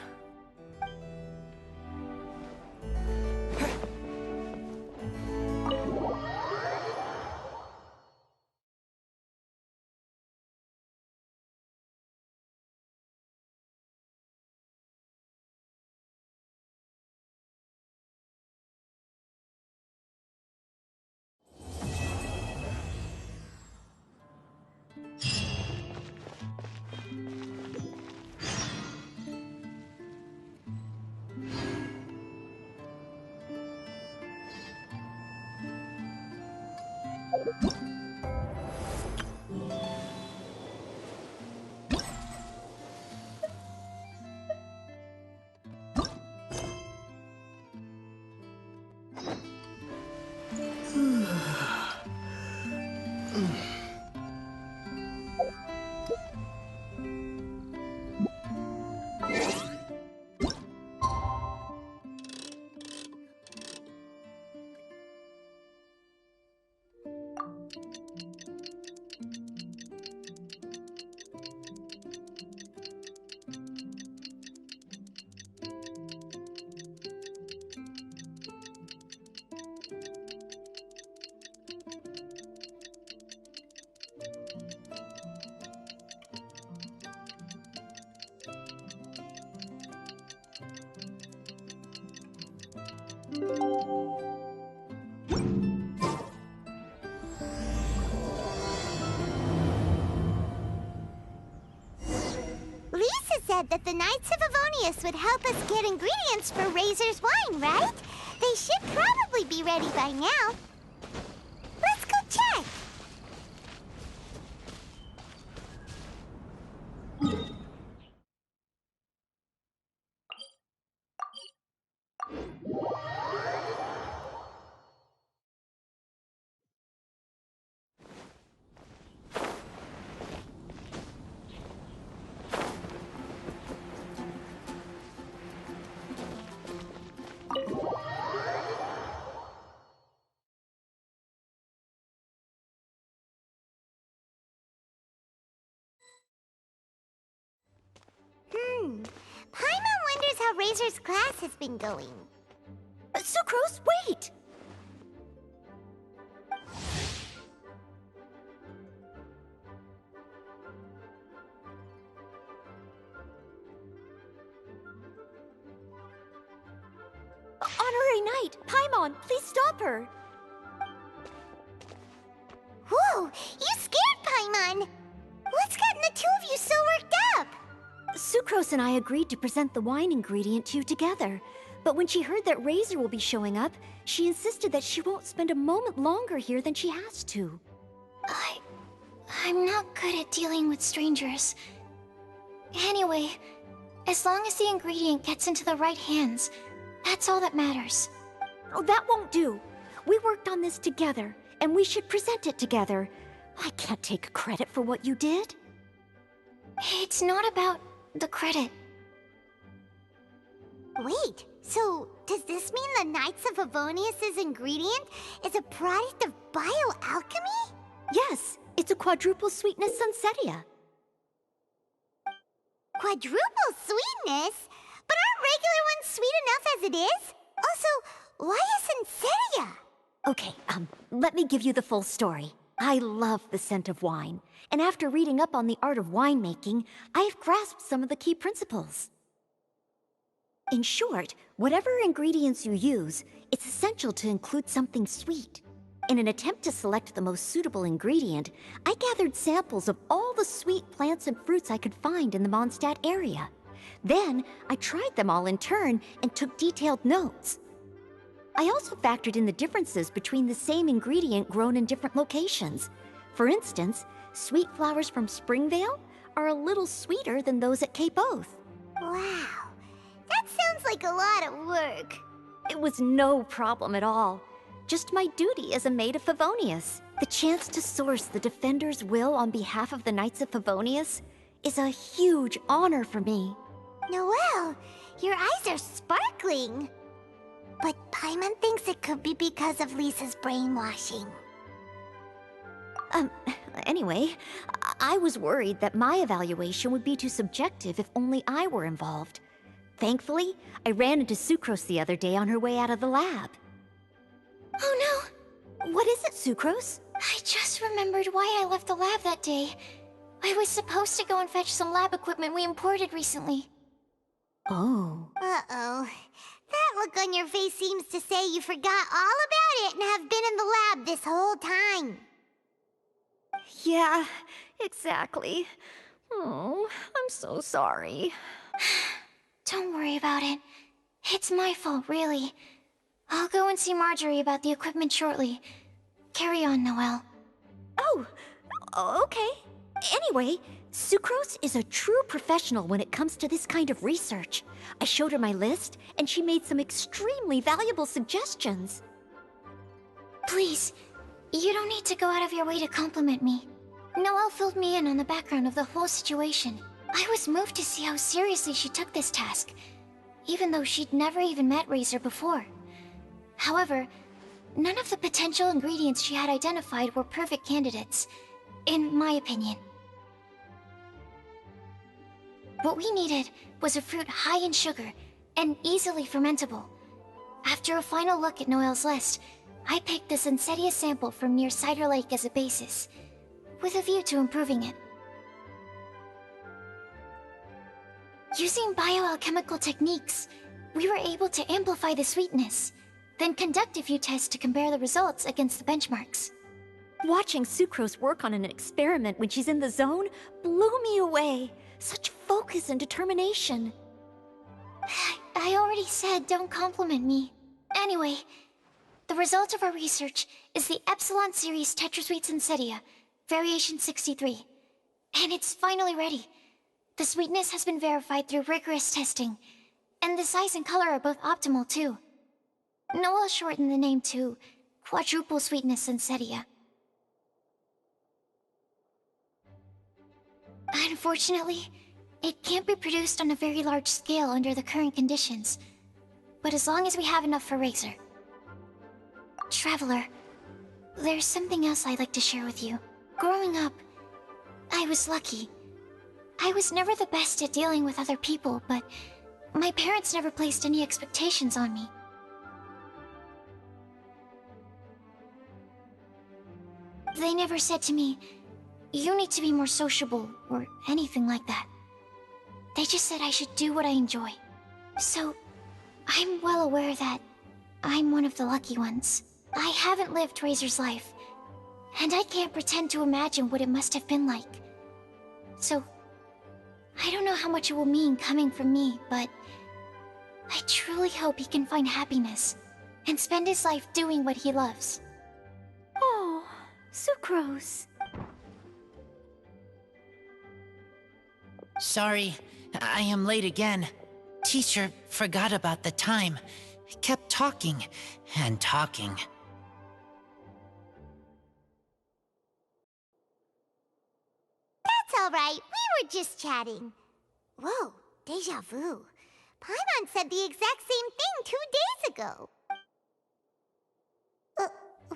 Lisa said that the Knights of Favonius would help us get ingredients for Razor's wine, right? They should probably be ready by now. Let's go check. Paimon wonders how Razor's class has been going. Sucrose, wait! Honorary Knight, Paimon, please stop her! Whoa, you scared Paimon! What's gotten the two of you so worked up? Sucrose and I agreed to present the wine ingredient to you together. But when she heard that Razor will be showing up, she insisted that she won't spend a moment longer here than she has to. I'm not good at dealing with strangers. Anyway, as long as the ingredient gets into the right hands, that's all that matters. Oh, that won't do. We worked on this together, and we should present it together. I can't take credit for what you did. It's not about the credit. Wait, so does this mean the Knights of Favonius' ingredient is a product of bioalchemy? Yes, it's a quadruple sweetness Sunsetia. Quadruple sweetness? But aren't regular ones sweet enough as it is? Also, why a Sunsetia? Okay, let me give you the full story. I love the scent of wine, and after reading up on the art of winemaking, I have grasped some of the key principles. In short, whatever ingredients you use, it's essential to include something sweet. In an attempt to select the most suitable ingredient, I gathered samples of all the sweet plants and fruits I could find in the Mondstadt area. Then, I tried them all in turn and took detailed notes. I also factored in the differences between the same ingredient grown in different locations. For instance, sweet flowers from Springvale are a little sweeter than those at Cape Oath. Wow, that sounds like a lot of work. It was no problem at all. Just my duty as a maid of Favonius. The chance to source the Defender's will on behalf of the Knights of Favonius is a huge honor for me. Noelle, your eyes are sparkling. But Paimon thinks it could be because of Lisa's brainwashing. Anyway, I was worried that my evaluation would be too subjective if only I were involved. Thankfully, I ran into Sucrose the other day on her way out of the lab. Oh no! What is it, Sucrose? I just remembered why I left the lab that day. I was supposed to go and fetch some lab equipment we imported recently. Oh. Uh-oh. That look on your face seems to say you forgot all about it and have been in the lab this whole time. Yeah, exactly. Oh, I'm so sorry. Don't worry about it. It's my fault, really. I'll go and see Marjorie about the equipment shortly. Carry on, Noelle. Oh, okay. Anyway, Sucrose is a true professional when it comes to this kind of research. I showed her my list, and she made some extremely valuable suggestions. Please, you don't need to go out of your way to compliment me. Noelle filled me in on the background of the whole situation. I was moved to see how seriously she took this task, even though she'd never even met Razor before. However, none of the potential ingredients she had identified were perfect candidates, in my opinion. What we needed was a fruit high in sugar and easily fermentable. After a final look at Noelle's list, I picked the Sunsetia sample from near Cider Lake as a basis, with a view to improving it. Using bioalchemical techniques, we were able to amplify the sweetness, then conduct a few tests to compare the results against the benchmarks. Watching Sucrose work on an experiment when she's in the zone blew me away. Such focus and determination. I already said don't compliment me. Anyway, the result of our research is the Epsilon Series Tetrasweet Sunsetia, Variation 63. And it's finally ready. The sweetness has been verified through rigorous testing, and the size and color are both optimal too. Noelle shortened the name to Quadruple Sweetness Sunsetia. Unfortunately, it can't be produced on a very large scale under the current conditions, but as long as we have enough for Razor. Traveler, there's something else I'd like to share with you. Growing up, I was lucky. I was never the best at dealing with other people, but My parents never placed any expectations on me. They never said to me, you need to be more sociable, or anything like that. They just said I should do what I enjoy. So, I'm well aware that I'm one of the lucky ones. I haven't lived Razor's life, and I can't pretend to imagine what it must have been like. So, I don't know how much it will mean coming from me, but I truly hope he can find happiness and spend his life doing what he loves. Oh, Sucrose. Sorry, I am late again. Teacher forgot about the time. Kept talking and talking. That's all right. We were just chatting. Whoa, deja vu. Paimon said the exact same thing 2 days ago.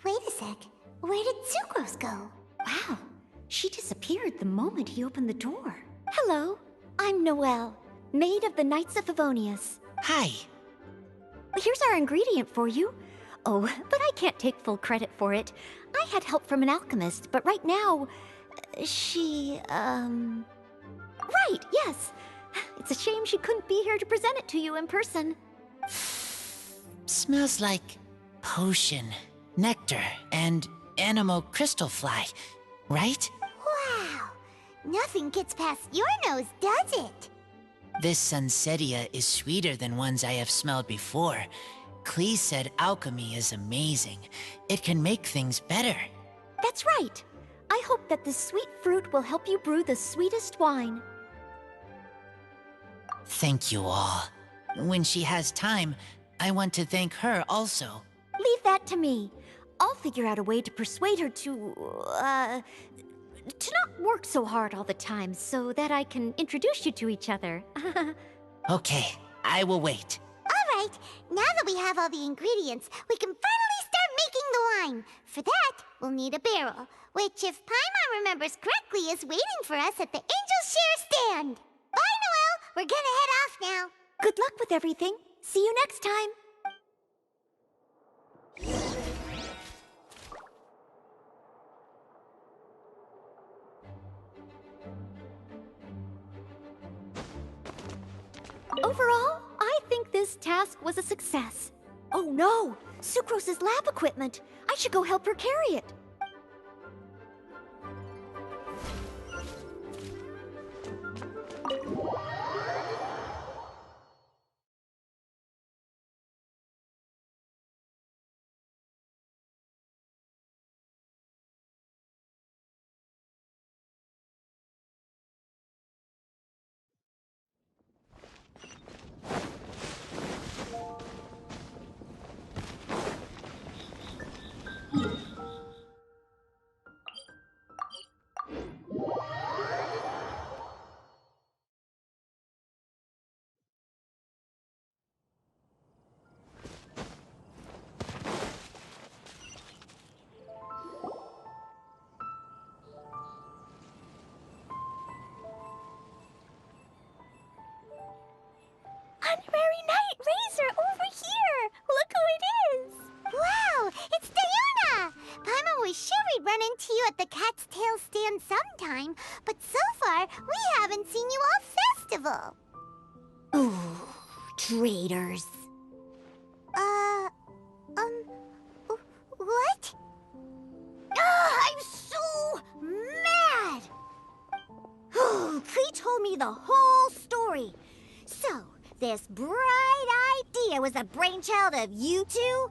Wait a sec. Where did Sucrose go? Wow, she disappeared the moment he opened the door. Hello, I'm Noelle, maid of the Knights of Favonius. Hi. Here's our ingredient for you. Oh, but I can't take full credit for it. I had help from an alchemist, but right now, she, Right, yes. It's a shame she couldn't be here to present it to you in person. Smells like potion, nectar, and animal crystal fly, right? Wow. Nothing gets past your nose, does it? This Sunsetia is sweeter than ones I have smelled before. Clee said alchemy is amazing. It can make things better. That's right. I hope that this sweet fruit will help you brew the sweetest wine. Thank you all. When she has time, I want to thank her also. Leave that to me. I'll figure out a way to persuade her to not work so hard all the time so that I can introduce you to each other. Okay, I will wait. All right, now that we have all the ingredients, we can finally start making the wine. For that, we'll need a barrel, which, if Paimon remembers correctly, is waiting for us at the Angel Share stand. Bye, Noelle. We're gonna head off now. Good luck with everything. See you next time. Overall, I think this task was a success. Oh no! Sucrose's lab equipment! I should go help her carry it. Honorary Knight Razor over here! Look who it is! Wow, it's Diona! Paimon was sure we'd run into you at the Cat's Tail stand sometime, but so far, we haven't seen you all festival. Ooh, traitors. What? I'm so mad! Klee told me the whole story. So, this bright idea was the brainchild of you two?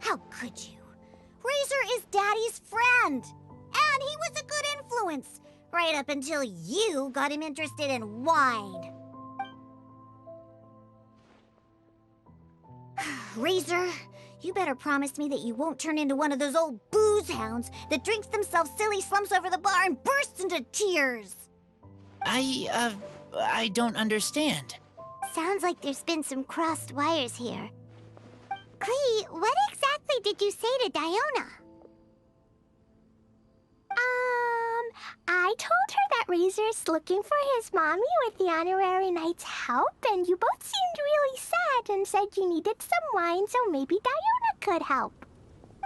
How could you? Razor is Daddy's friend, and he was a good influence, right up until you got him interested in wine. Razor, you better promise me that you won't turn into one of those old booze hounds that drinks themselves silly, slumps over the bar, and bursts into tears. I don't understand. Sounds like there's been some crossed wires here. Klee, what exactly did you say to Diona? I told her that Razor's looking for his mommy with the honorary knight's help, and you both seemed really sad and said you needed some wine, so maybe Diona could help.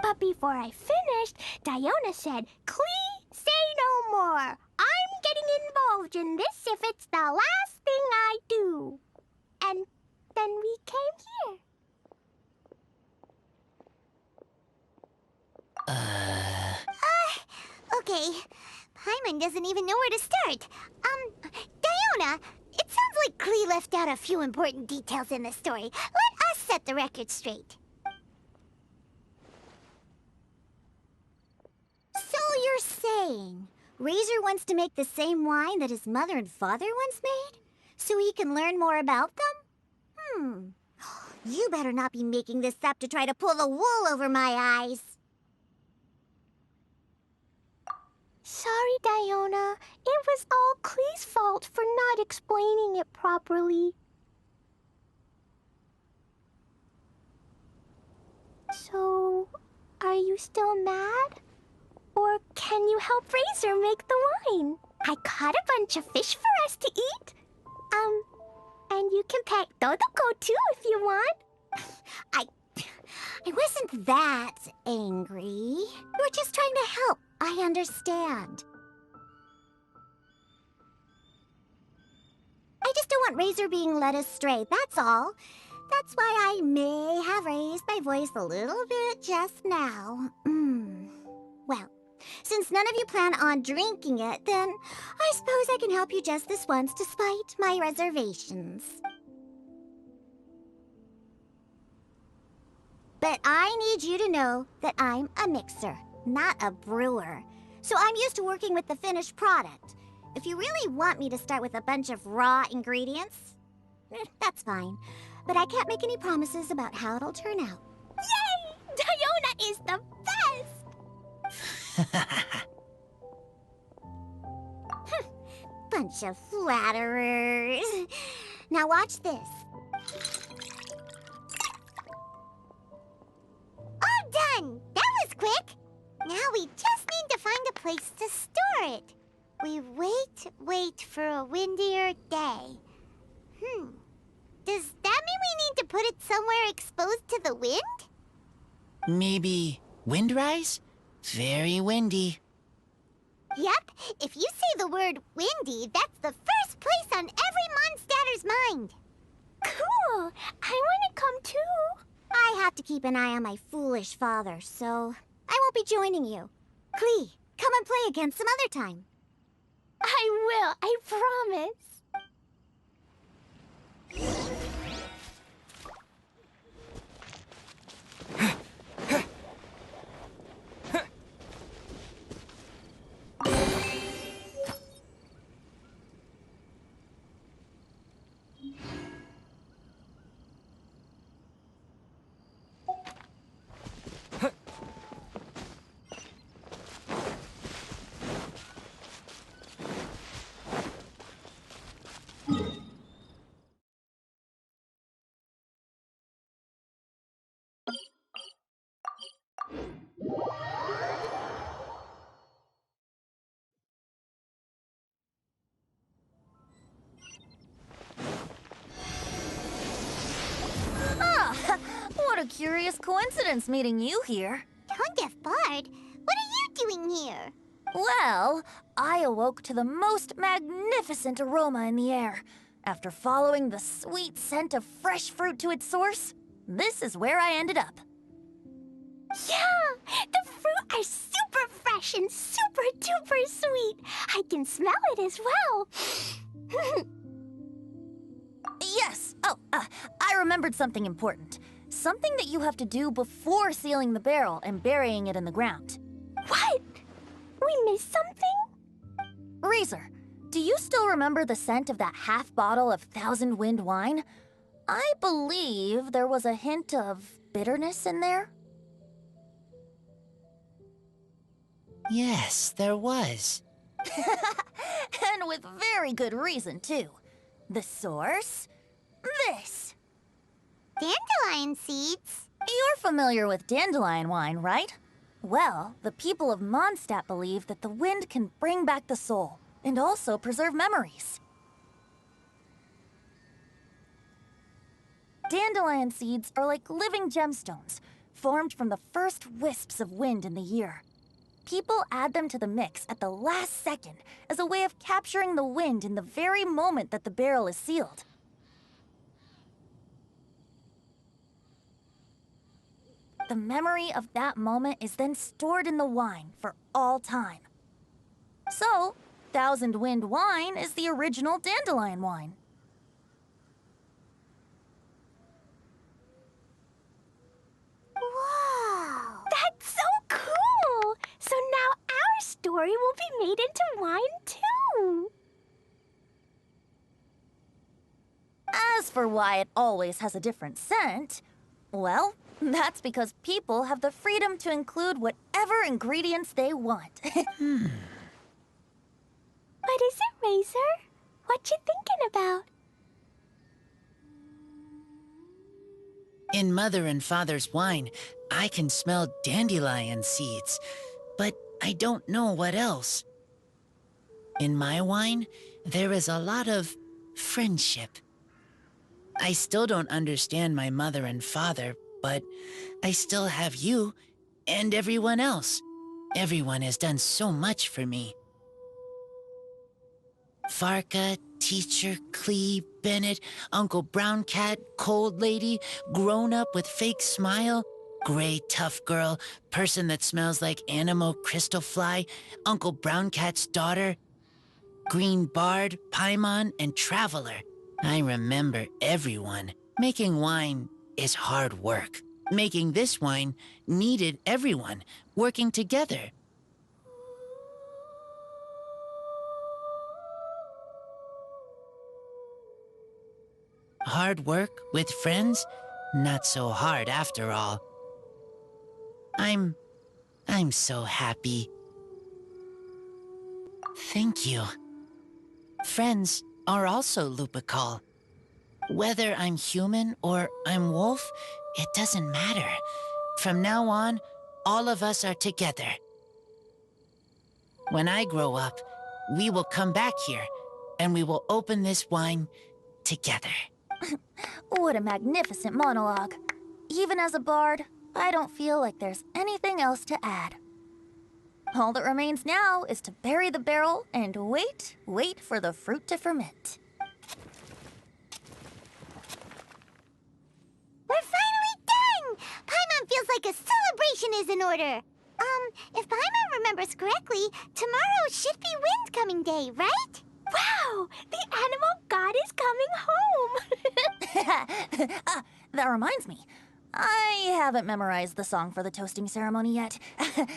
But before I finished, Diona said, "Clee, say no more. I'm getting involved in this if it's the last thing I do." And then we came here. Okay. Paimon doesn't even know where to start. Diona, it sounds like Klee left out a few important details in the story. Let us set the record straight. So you're saying Razor wants to make the same wine that his mother and father once made? So he can learn more about them? You better not be making this up to try to pull the wool over my eyes. Sorry, Diona. It was all Klee's fault for not explaining it properly. So, are you still mad? Or can you help Razor make the wine? I caught a bunch of fish for us to eat. And you can pet Dodoko too if you want. I wasn't that angry. You were just trying to help. I understand. I just don't want Razor being led astray, that's all. That's why I may have raised my voice a little bit just now. Well, since none of you plan on drinking it, then I suppose I can help you just this once despite my reservations. But I need you to know that I'm a mixer, not a brewer. So I'm used to working with the finished product. If you really want me to start with a bunch of raw ingredients, that's fine. But I can't make any promises about how it'll turn out. Yay! Diona is the best! Bunch of flatterers. Now watch this. All done! That was quick! Now we just need to find a place to store it. We wait for a windier day. Does that mean we need to put it somewhere exposed to the wind? Maybe windrise? Very windy. Yep, if you say the word windy, that's the first place on every Mondstatter's mind. Cool! I want to come too. I have to keep an eye on my foolish father, so I won't be joining you. Klee, come and play again some other time. I will, I promise. What a curious coincidence meeting you here. Tone-deaf Bard, what are you doing here? Well, I awoke to the most magnificent aroma in the air. After following the sweet scent of fresh fruit to its source, this is where I ended up. Yeah! The fruit are super fresh and super duper sweet. I can smell it as well. Yes. Oh, I remembered something important. Something that you have to do before sealing the barrel and burying it in the ground. What? We missed something? Razor, do you still remember the scent of that half bottle of Thousand Wind wine? I believe there was a hint of bitterness in there. Yes, there was. And with very good reason, too. The source? This. Dandelion seeds? You're familiar with dandelion wine, right? Well, the people of Mondstadt believe that the wind can bring back the soul, and also preserve memories. Dandelion seeds are like living gemstones, formed from the first wisps of wind in the year. People add them to the mix at the last second as a way of capturing the wind in the very moment that the barrel is sealed. The memory of that moment is then stored in the wine for all time. So, Thousand Wind wine is the original dandelion wine. Whoa! That's so cool! So now our story will be made into wine, too! As for why it always has a different scent, well, that's because people have the freedom to include whatever ingredients they want. What is it, Razor? What you thinking about? In Mother and Father's wine, I can smell dandelion seeds, but I don't know what else. In my wine, there is a lot of friendship. I still don't understand my mother and father, but I still have you and everyone else. Everyone has done so much for me. Varka, Teacher, Clee, Bennett, Uncle Brown Cat, Cold Lady, Grown Up with Fake Smile, Gray Tough Girl, Person that Smells like Animo Crystal Fly, Uncle Brown Cat's Daughter, Green Bard, Paimon, and Traveler. I remember everyone. Making wine is hard work. Making this wine needed everyone working together. Hard work with friends? Not so hard after all. I'm so happy. Thank you. Friends are also Lupical. Whether I'm human or I'm wolf, it doesn't matter. From now on, all of us are together. When I grow up, we will come back here, and we will open this wine together. What a magnificent monologue. Even as a bard, I don't feel like there's anything else to add. All that remains now is to bury the barrel and wait for the fruit to ferment. We're finally done! Paimon feels like a celebration is in order. If Paimon remembers correctly, tomorrow should be Wind Coming Day, right? Wow! The animal god is coming home! That reminds me. I haven't memorized the song for the toasting ceremony yet.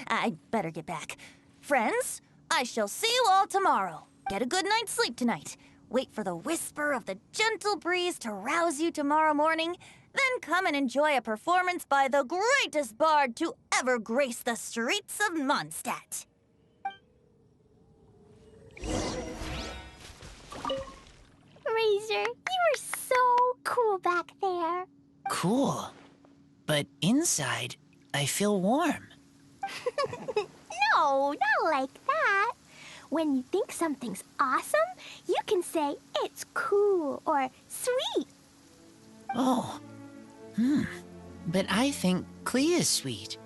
I'd better get back. Friends, I shall see you all tomorrow. Get a good night's sleep tonight. Wait for the whisper of the gentle breeze to rouse you tomorrow morning. Then come and enjoy a performance by the greatest bard to ever grace the streets of Mondstadt. Razor, you were so cool back there. Cool. But inside, I feel warm. No, not like that. When you think something's awesome, you can say it's cool or sweet. Oh. But I think Clee is sweet.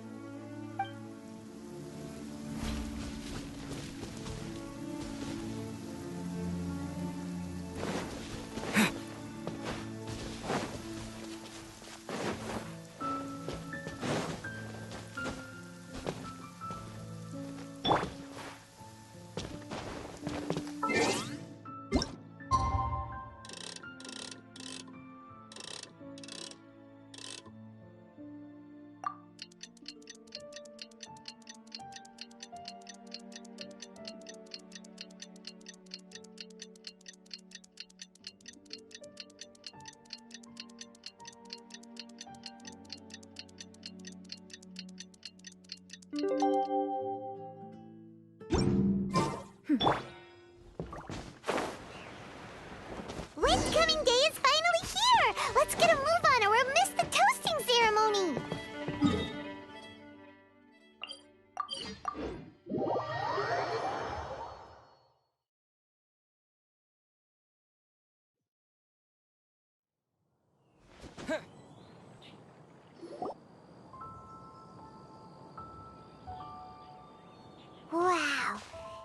Wow.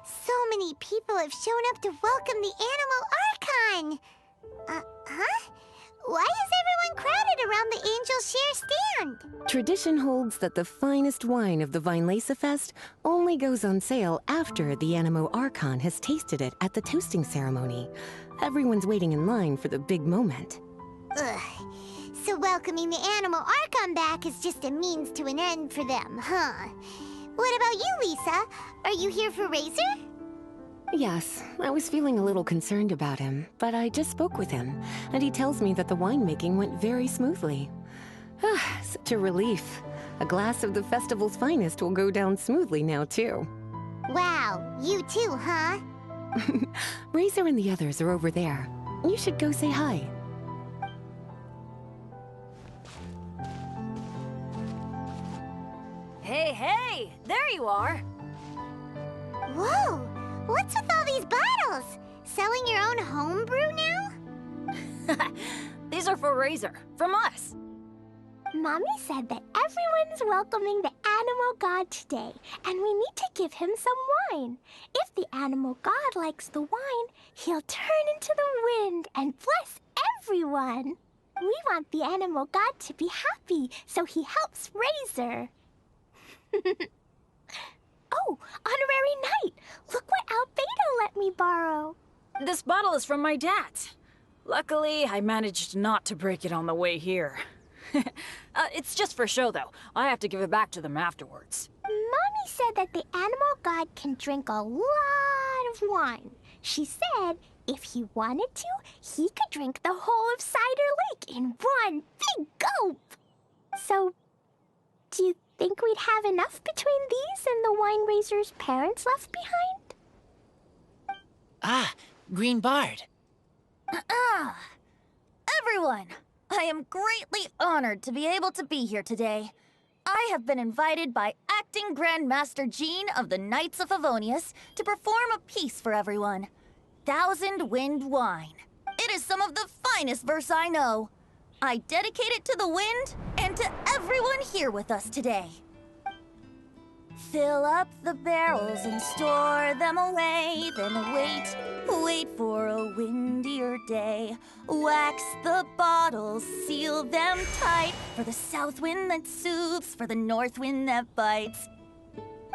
So many people have shown up to welcome the Animal Archon. Huh? Why is everyone crowded around the Angel Share stand? Tradition holds that the finest wine of the Vinelesa Fest only goes on sale after the Animo Archon has tasted it at the toasting ceremony. Everyone's waiting in line for the big moment. Ugh. So welcoming the Animal Archon back is just a means to an end for them, huh? What about you, Lisa? Are you here for Razor? Yes, I was feeling a little concerned about him, but I just spoke with him, and he tells me that the winemaking went very smoothly. Such a relief. A glass of the festival's finest will go down smoothly now, too. Wow, you too, huh? Razor and the others are over there. You should go say hi. Hey, hey! There you are! Whoa! What's with all these bottles? Selling your own homebrew now? These are for Razor, from us. Mommy said that everyone's welcoming the Animal God today, and we need to give him some wine. If the Animal God likes the wine, he'll turn into the wind and bless everyone. We want the Animal God to be happy, so he helps Razor. Oh, Honorary Knight! Look what Albedo let me borrow. This bottle is from my dad. Luckily, I managed not to break it on the way here. It's just for show, though. I have to give it back to them afterwards. Mommy said that the Animal God can drink a lot of wine. She said if he wanted to, he could drink the whole of Cider Lake in one big gulp. So, do you think we'd have enough between these and the wine raiser's parents left behind? Ah, Green Bard. Everyone, I am greatly honored to be able to be here today. I have been invited by Acting Grand Master Jean of the Knights of Favonius to perform a piece for everyone. Thousand Wind Wine. It is some of the finest verse I know. I dedicate it to the wind and to everyone here with us today. Fill up the barrels and store them away, then wait for a windier day. Wax the bottles, seal them tight, for the south wind that soothes, for the north wind that bites.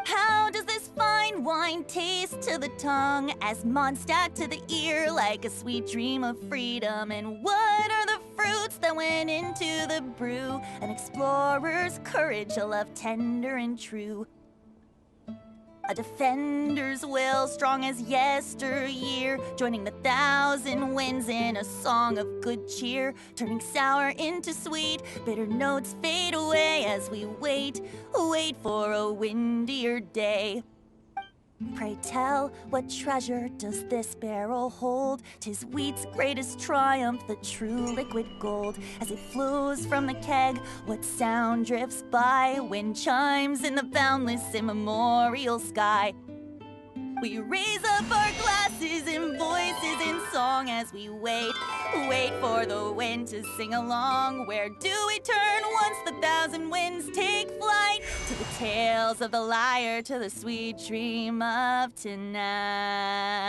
How does this fine wine taste to the tongue, as Mondstadt to the ear, like a sweet dream of freedom? And what are the fruits that went into the brew? An explorer's courage, a love tender and true. A defender's will, strong as yesteryear, joining the thousand winds in a song of good cheer, turning sour into sweet, bitter notes fade away as we wait for a windier day. Pray tell, what treasure does this barrel hold? 'Tis wheat's greatest triumph, the true liquid gold. As it flows from the keg, what sound drifts by? Wind chimes in the boundless immemorial sky. We raise up our glasses and voices in song as we wait for the wind to sing along. Where do we turn once the thousand winds take flight? To the tales of the lyre, to the sweet dream of tonight.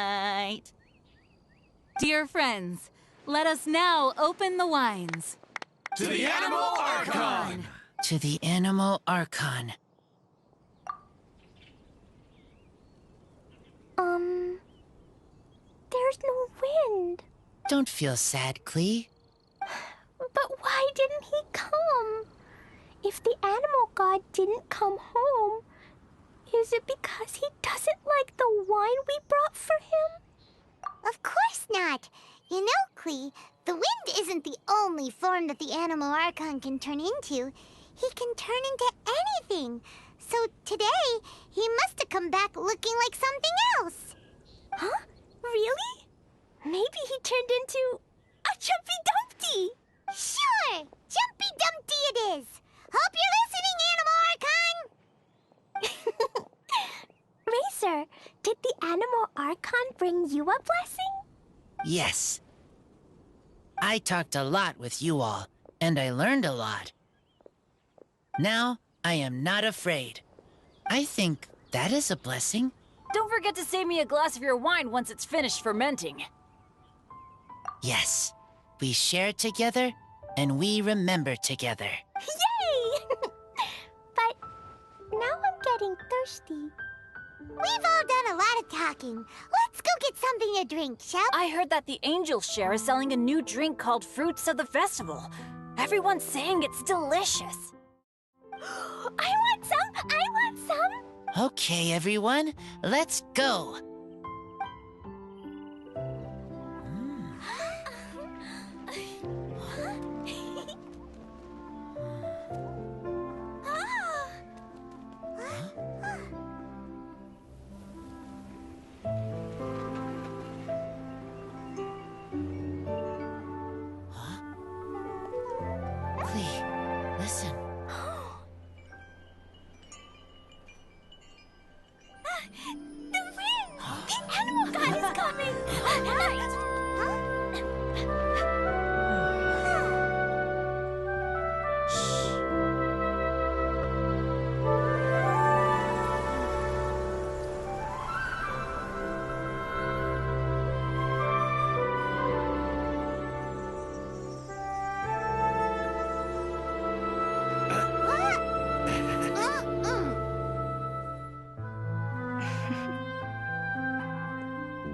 Dear friends, let us now open the wines. To the Animal Archon! To the Animal Archon. There's no wind. Don't feel sad, Klee. But why didn't he come? If the Animal God didn't come home, is it because he doesn't like the wine we brought for him? Of course not. You know, Klee, the wind isn't the only form that the Animal Archon can turn into. He can turn into anything. So today, he must have come back looking like something else. Huh? Really? Maybe he turned into a Jumpy Dumpty. Sure! Jumpy Dumpty it is! Hope you're listening, Animal Archon! Racer, did the Animal Archon bring you a blessing? Yes. I talked a lot with you all, and I learned a lot. Now, I am not afraid. I think that is a blessing. don't forget to save me a glass of your wine once it's finished fermenting. Yes, we share together, and we remember together. Yay! But now I'm getting thirsty. We've all done a lot of talking. Let's go get something to drink, shall we? I heard that the Angel Share is selling a new drink called Fruits of the Festival. Everyone's saying it's delicious. I want some! I want some! Okay, everyone, let's go. Listen. The wind! The animal god is coming!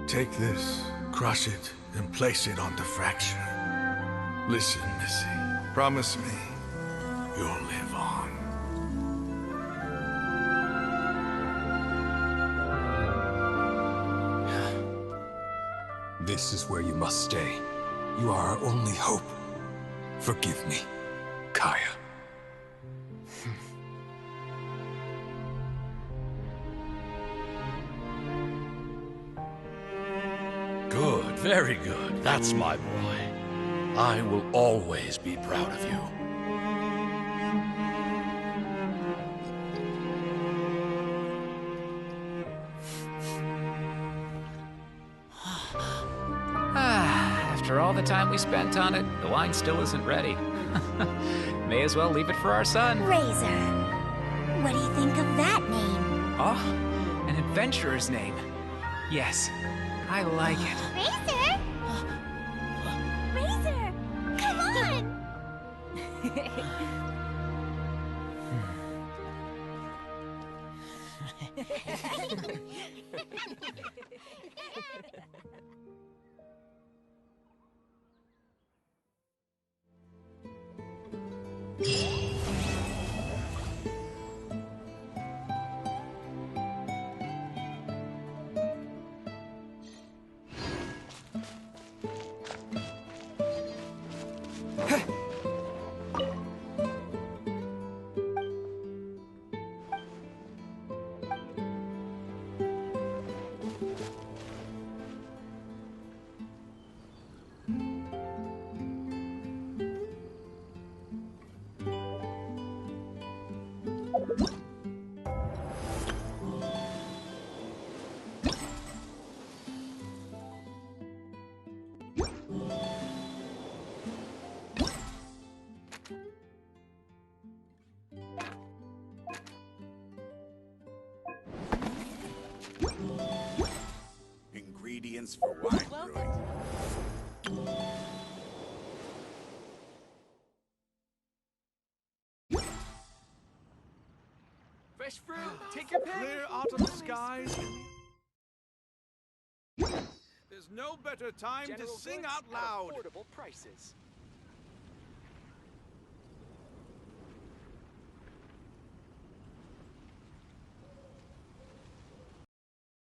Take this, crush it, and place it on the fracture. Listen, Missy. Promise me you'll live on. This is where you must stay. You are our only hope. Forgive me, Kaya. Good, very good. That's my boy. I will always be proud of you. After all the time we spent on it, the wine still isn't ready. May as well leave it for our son. Razor. What do you think of that name? Oh, an adventurer's name. Yes, I like it. Razor? Razor! Come on! Ingredients for wine brewing. Fresh fruit, take your pick. Clear autumn skies. There's no better time General to sing goods out at loud. affordable prices.